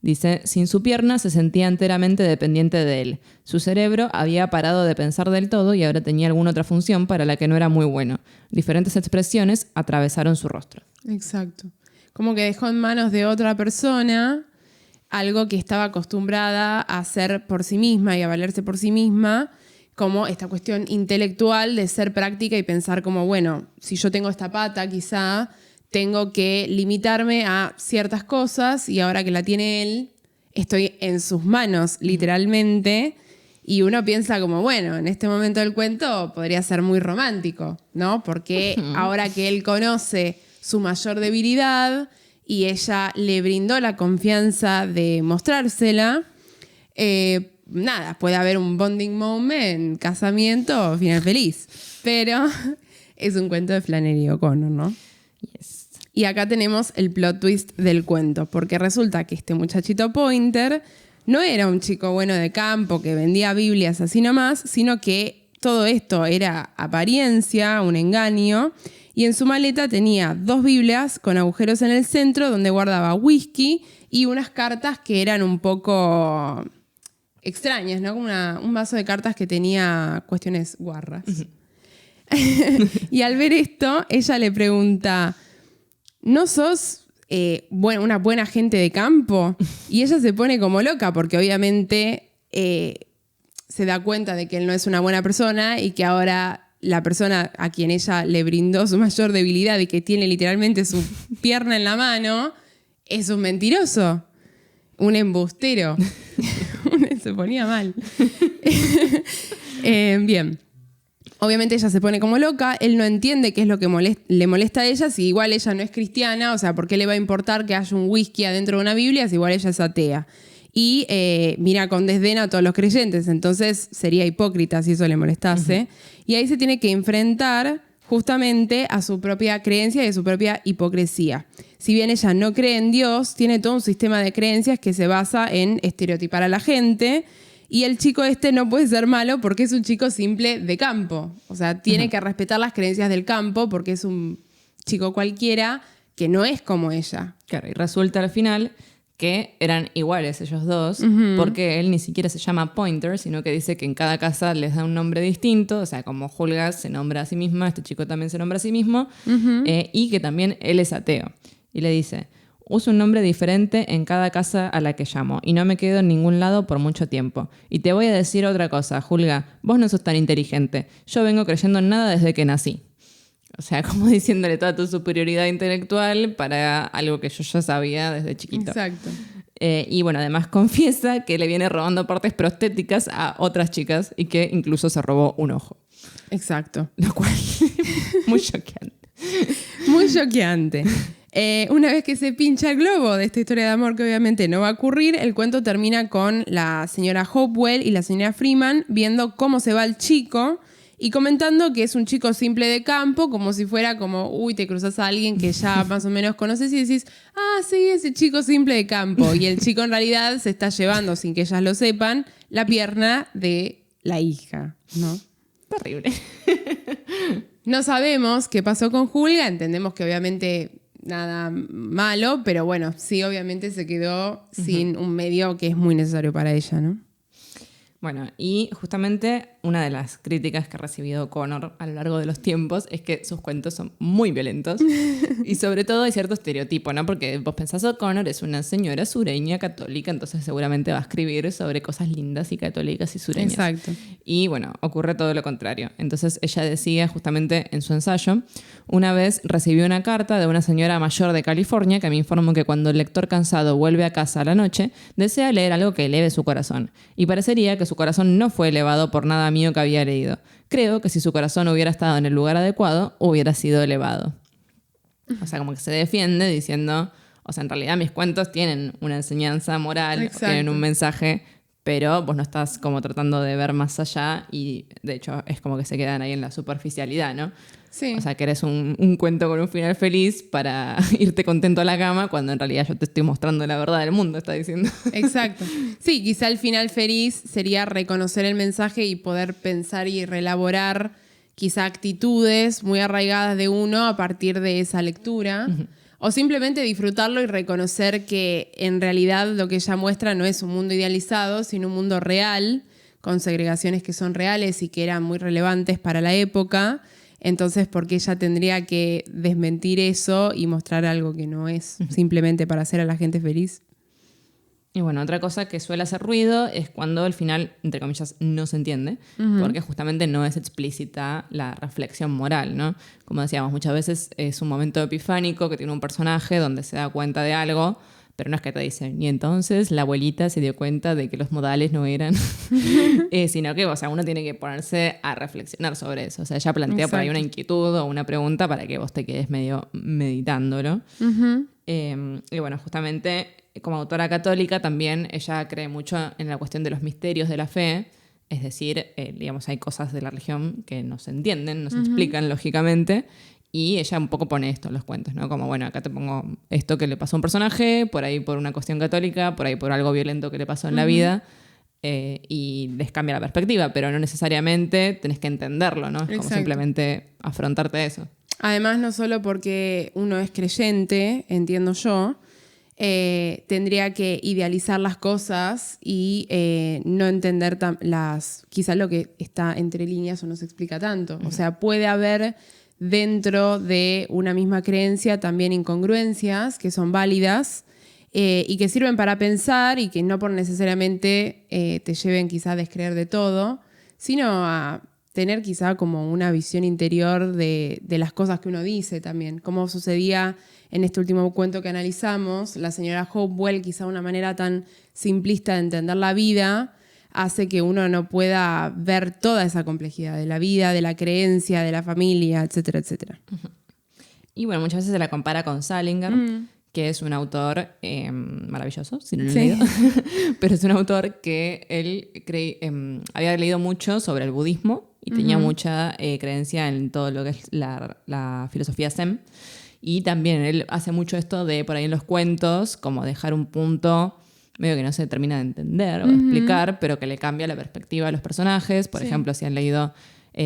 [SPEAKER 2] Dice, sin su pierna se sentía enteramente dependiente de él. Su cerebro había parado de pensar del todo y ahora tenía alguna otra función para la que no era muy bueno. Diferentes expresiones atravesaron su rostro.
[SPEAKER 1] Exacto. Como que dejó en manos de otra persona algo que estaba acostumbrada a hacer por sí misma y a valerse por sí misma, como esta cuestión intelectual de ser práctica y pensar como, bueno, si yo tengo esta pata quizá tengo que limitarme a ciertas cosas y ahora que la tiene él, estoy en sus manos, literalmente. Y uno piensa como, bueno, en este momento del cuento podría ser muy romántico, ¿no? Porque ahora que él conoce su mayor debilidad y ella le brindó la confianza de mostrársela, nada, puede haber un bonding moment, casamiento, final feliz. Pero es un cuento de Flannery O'Connor, ¿no?
[SPEAKER 2] Yes.
[SPEAKER 1] Y acá tenemos el plot twist del cuento, porque resulta que este muchachito Pointer no era un chico bueno de campo que vendía Biblias así nomás, sino que todo esto era apariencia, un engaño, y en su maleta tenía 2 Biblias con agujeros en el centro donde guardaba whisky y unas cartas que eran un poco extrañas, ¿no? Como un vaso de cartas que tenía cuestiones guarras. Uh-huh. Y al ver esto, ella le pregunta, ¿no sos una buena gente de campo? Y ella se pone como loca porque obviamente se da cuenta de que él no es una buena persona y que ahora la persona a quien ella le brindó su mayor debilidad y que tiene literalmente su pierna en la mano es un mentiroso, un embustero. Se ponía mal. Bien. Obviamente ella se pone como loca, él no entiende qué es lo que le molesta a ella, si igual ella no es cristiana, o sea, ¿por qué le va a importar que haya un whisky adentro de una Biblia si igual ella es atea? Y mira con desdén a todos los creyentes, entonces sería hipócrita si eso le molestase. Uh-huh. Y ahí se tiene que enfrentar justamente a su propia creencia y a su propia hipocresía. Si bien ella no cree en Dios, tiene todo un sistema de creencias que se basa en estereotipar a la gente Y el chico este no puede ser malo porque es un chico simple de campo. O sea, tiene que respetar las creencias del campo porque es un chico cualquiera que no es como ella.
[SPEAKER 2] Claro, y resulta al final que eran iguales ellos dos, porque él ni siquiera se llama Pointer, sino que dice que en cada casa les da un nombre distinto, o sea, como Hulga se nombra a sí misma, este chico también se nombra a sí mismo, y que también él es ateo. Y le dice, uso un nombre diferente en cada casa a la que llamo, y no me quedo en ningún lado por mucho tiempo. Y te voy a decir otra cosa, Hulga, vos no sos tan inteligente, yo vengo creyendo en nada desde que nací. O sea, como diciéndole toda tu superioridad intelectual para algo que yo ya sabía desde chiquito.
[SPEAKER 1] Exacto.
[SPEAKER 2] Y bueno, además confiesa que le viene robando partes prostéticas a otras chicas y que incluso se robó un ojo.
[SPEAKER 1] Exacto.
[SPEAKER 2] Lo cual, muy choqueante.
[SPEAKER 1] Muy choqueante. Una vez que se pincha el globo de esta historia de amor, que obviamente no va a ocurrir, el cuento termina con la señora Hopewell y la señora Freeman viendo cómo se va el chico y comentando que es un chico simple de campo, como si fuera como, uy, te cruzas a alguien que ya más o menos conoces y decís, ah, sí, ese chico simple de campo. Y el chico en realidad se está llevando, sin que ellas lo sepan, la pierna de la hija, ¿no?
[SPEAKER 2] Terrible.
[SPEAKER 1] No sabemos qué pasó con Hulga, entendemos que obviamente nada malo, pero bueno, sí, obviamente se quedó sin un medio que es muy necesario para ella, ¿no?
[SPEAKER 2] Bueno, y justamente una de las críticas que ha recibido Connor a lo largo de los tiempos es que sus cuentos son muy violentos y sobre todo hay cierto estereotipo, ¿no? Porque vos pensás, Connor es una señora sureña católica, entonces seguramente va a escribir sobre cosas lindas y católicas y sureñas.
[SPEAKER 1] Exacto.
[SPEAKER 2] Y bueno, ocurre todo lo contrario. Entonces ella decía justamente en su ensayo, una vez recibió una carta de una señora mayor de California que me informó que cuando el lector cansado vuelve a casa a la noche, desea leer algo que eleve su corazón. Y parecería que su corazón no fue elevado por nada mío que había leído. Creo que si su corazón hubiera estado en el lugar adecuado, hubiera sido elevado. O sea, como que se defiende diciendo, o sea, en realidad mis cuentos tienen una enseñanza moral,
[SPEAKER 1] Exacto.
[SPEAKER 2] tienen un mensaje, pero vos no estás como tratando de ver más allá y de hecho es como que se quedan ahí en la superficialidad, ¿no?
[SPEAKER 1] Sí.
[SPEAKER 2] O sea, que eres un cuento con un final feliz para irte contento a la cama cuando en realidad yo te estoy mostrando la verdad del mundo, está diciendo.
[SPEAKER 1] Exacto. Sí, quizá el final feliz sería reconocer el mensaje y poder pensar y reelaborar quizá actitudes muy arraigadas de uno a partir de esa lectura. O simplemente disfrutarlo y reconocer que en realidad lo que ella muestra no es un mundo idealizado, sino un mundo real, con segregaciones que son reales y que eran muy relevantes para la época. Entonces, ¿por qué ella tendría que desmentir eso y mostrar algo que no es simplemente para hacer a la gente feliz?
[SPEAKER 2] Y bueno, otra cosa que suele hacer ruido es cuando al final, entre comillas, no se entiende, porque justamente no es explícita la reflexión moral, ¿no? Como decíamos, muchas veces es un momento epifánico que tiene un personaje donde se da cuenta de algo, pero no es que te dicen, y entonces la abuelita se dio cuenta de que los modales no eran, sino que, o sea, uno tiene que ponerse a reflexionar sobre eso. O sea, ella plantea por ahí una inquietud o una pregunta para que vos te quedes medio meditándolo. Y bueno, justamente como autora católica también ella cree mucho en la cuestión de los misterios de la fe, es decir, digamos, hay cosas de la religión que no se entienden, no se explican lógicamente, y ella un poco pone esto en los cuentos, ¿no? Como, bueno, acá te pongo esto que le pasó a un personaje, por ahí por una cuestión católica, por ahí por algo violento que le pasó en la vida, y les cambia la perspectiva, pero no necesariamente tenés que entenderlo, ¿no? Es como simplemente afrontarte a eso.
[SPEAKER 1] Además, no solo porque uno es creyente, entiendo yo, tendría que idealizar las cosas y no entender quizás lo que está entre líneas o no se explica tanto. O sea, puede haber dentro de una misma creencia también incongruencias que son válidas y que sirven para pensar y que no por necesariamente te lleven quizá a descreer de todo, sino a tener quizá como una visión interior de las cosas que uno dice también, como sucedía en este último cuento que analizamos. La señora Hopewell, quizá una manera tan simplista de entender la vida, hace que uno no pueda ver toda esa complejidad de la vida, de la creencia, de la familia, etcétera, etcétera.
[SPEAKER 2] Y bueno, muchas veces se la compara con Salinger, que es un autor maravilloso, si no lo he leído, pero es un autor que él había leído mucho sobre el budismo y tenía mucha creencia en todo lo que es la filosofía Zen. Y también él hace mucho esto de, por ahí en los cuentos, como dejar un punto medio que no se termina de entender o de explicar, pero que le cambia la perspectiva a los personajes. Por ejemplo, si han leído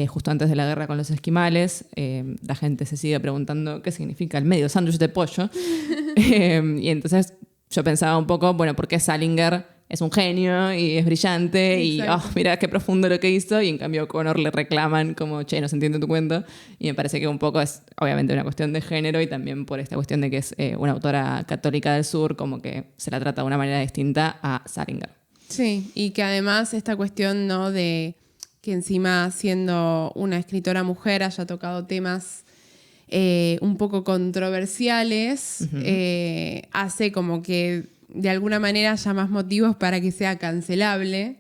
[SPEAKER 2] justo antes de la guerra con los esquimales, la gente se sigue preguntando qué significa el medio sándwich de pollo. Y entonces yo pensaba un poco, bueno, ¿por qué Salinger es un genio y es brillante? Exacto. Y mira qué profundo lo que hizo, y en cambio Connor le reclaman como, che, no se entiende tu cuento? Y me parece que un poco es obviamente una cuestión de género, y también por esta cuestión de que es una autora católica del sur, como que se la trata de una manera distinta a Salinger.
[SPEAKER 1] Sí, y que además esta cuestión, ¿no?, de que encima siendo una escritora mujer haya tocado temas un poco controversiales, hace como que de alguna manera haya más motivos para que sea cancelable,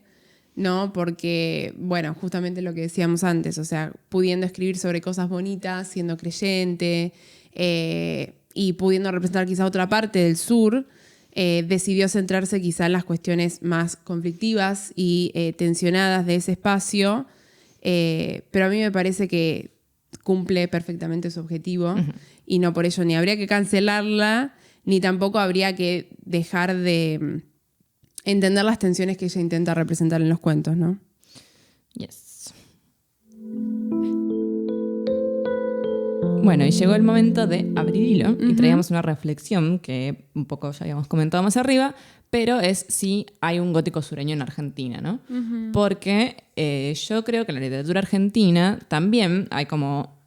[SPEAKER 1] ¿no? Porque, bueno, justamente lo que decíamos antes, o sea, pudiendo escribir sobre cosas bonitas, siendo creyente y pudiendo representar quizá otra parte del sur, decidió centrarse quizá en las cuestiones más conflictivas y tensionadas de ese espacio, pero a mí me parece que cumple perfectamente su objetivo, y no por ello ni habría que cancelarla, ni tampoco habría que dejar de entender las tensiones que ella intenta representar en los cuentos, ¿no?
[SPEAKER 2] Yes. Bueno, y llegó el momento de abrir hilo, y traíamos una reflexión que un poco ya habíamos comentado más arriba, pero es si hay un gótico sureño en Argentina, ¿no? Porque yo creo que en la literatura argentina también hay como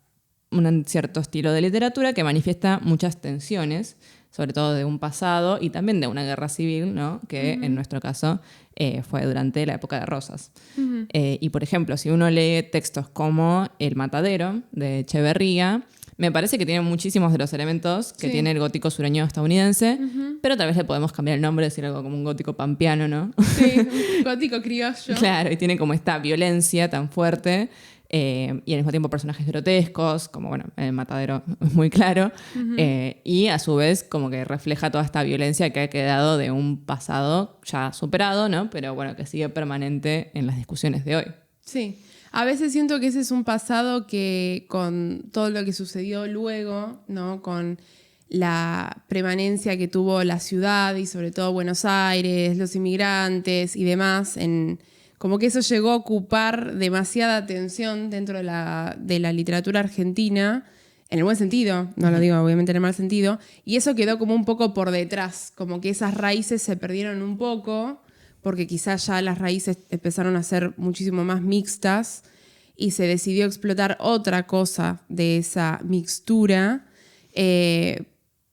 [SPEAKER 2] un cierto estilo de literatura que manifiesta muchas tensiones, sobre todo de un pasado y también de una guerra civil, ¿no? Que en nuestro caso fue durante la época de Rosas. Y por ejemplo, si uno lee textos como El Matadero de Echeverría, me parece que tiene muchísimos de los elementos que tiene el gótico sureño estadounidense, pero tal vez le podemos cambiar el nombre, decir algo como un gótico pampeano, ¿no?
[SPEAKER 1] Sí, un gótico criollo.
[SPEAKER 2] Claro, y tiene como esta violencia tan fuerte. Y al mismo tiempo personajes grotescos, como bueno, el Matadero es muy claro, y a su vez como que refleja toda esta violencia que ha quedado de un pasado ya superado, ¿no? Pero bueno, que sigue permanente en las discusiones de hoy.
[SPEAKER 1] Sí, a veces siento que ese es un pasado que con todo lo que sucedió luego, ¿no?, con la permanencia que tuvo la ciudad y sobre todo Buenos Aires, los inmigrantes y demás, como que eso llegó a ocupar demasiada atención dentro de la literatura argentina, en el buen sentido, no lo digo obviamente en el mal sentido, y eso quedó como un poco por detrás, como que esas raíces se perdieron un poco, porque quizás ya las raíces empezaron a ser muchísimo más mixtas y se decidió explotar otra cosa de esa mixtura,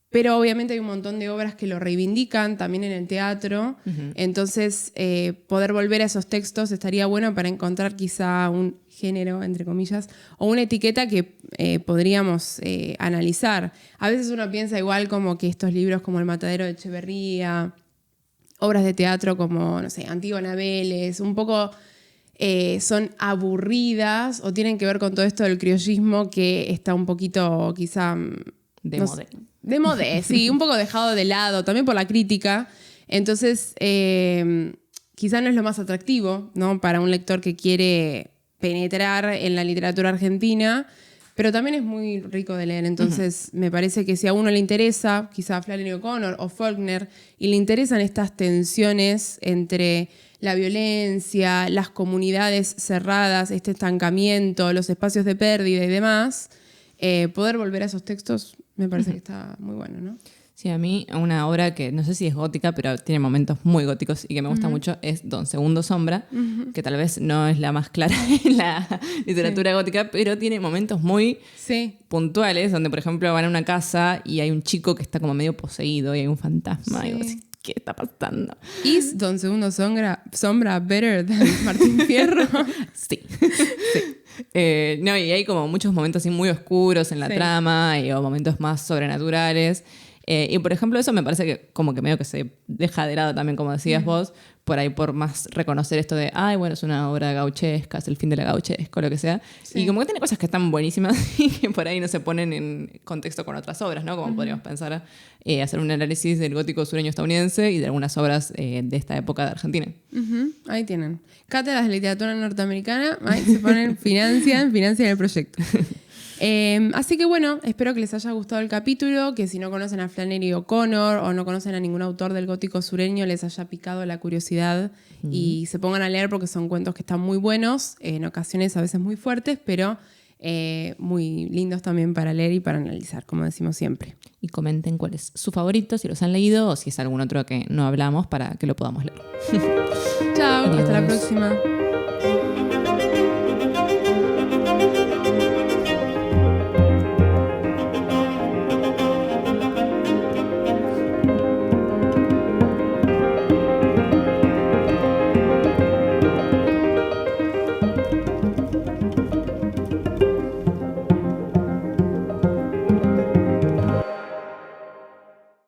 [SPEAKER 1] pero obviamente hay un montón de obras que lo reivindican también en el teatro. Entonces poder volver a esos textos estaría bueno para encontrar quizá un género, entre comillas, o una etiqueta que podríamos analizar. A veces uno piensa igual como que estos libros como El Matadero de Echeverría, obras de teatro como, no sé, Antígona Vélez, un poco son aburridas o tienen que ver con todo esto del criollismo que está un poquito quizá... De modé, sí, un poco dejado de lado, también por la crítica. Entonces, quizá no es lo más atractivo, ¿no?, para un lector que quiere penetrar en la literatura argentina, pero también es muy rico de leer. Entonces, me parece que si a uno le interesa, quizá a Flannery O'Connor o Faulkner, y le interesan estas tensiones entre la violencia, las comunidades cerradas, este estancamiento, los espacios de pérdida y demás, poder volver a esos textos me parece que está muy bueno, ¿no?
[SPEAKER 2] Sí, a mí una obra que no sé si es gótica, pero tiene momentos muy góticos y que me gusta mucho es Don Segundo Sombra, que tal vez no es la más clara en la literatura gótica, pero tiene momentos muy puntuales, donde por ejemplo van a una casa y hay un chico que está como medio poseído y hay un fantasma y vos decís, ¿qué está pasando?
[SPEAKER 1] ¿Is Don Segundo Sombra better than Martín Fierro?
[SPEAKER 2] Sí. No, y hay como muchos momentos así muy oscuros en la trama o momentos más sobrenaturales. Y por ejemplo eso me parece que como que medio que se deja de lado también, como decías vos, por ahí por más reconocer esto de, ay, bueno, es una obra gauchesca, es el fin de la gauchesca o lo que sea. Y como que tiene cosas que están buenísimas y que por ahí no se ponen en contexto con otras obras, ¿no? Como podríamos pensar hacer un análisis del gótico sureño estadounidense y de algunas obras de esta época de Argentina.
[SPEAKER 1] Ahí tienen. Cátedras de literatura norteamericana, ahí se ponen, financian el proyecto. Así que bueno, espero que les haya gustado el capítulo, que si no conocen a Flannery O'Connor o no conocen a ningún autor del gótico sureño les haya picado la curiosidad y se pongan a leer porque son cuentos que están muy buenos, en ocasiones a veces muy fuertes, pero muy lindos también para leer y para analizar, como decimos siempre.
[SPEAKER 2] Y comenten cuál es su favorito, si los han leído o si es algún otro que no hablamos para que lo podamos leer.
[SPEAKER 1] Chao, hasta la próxima.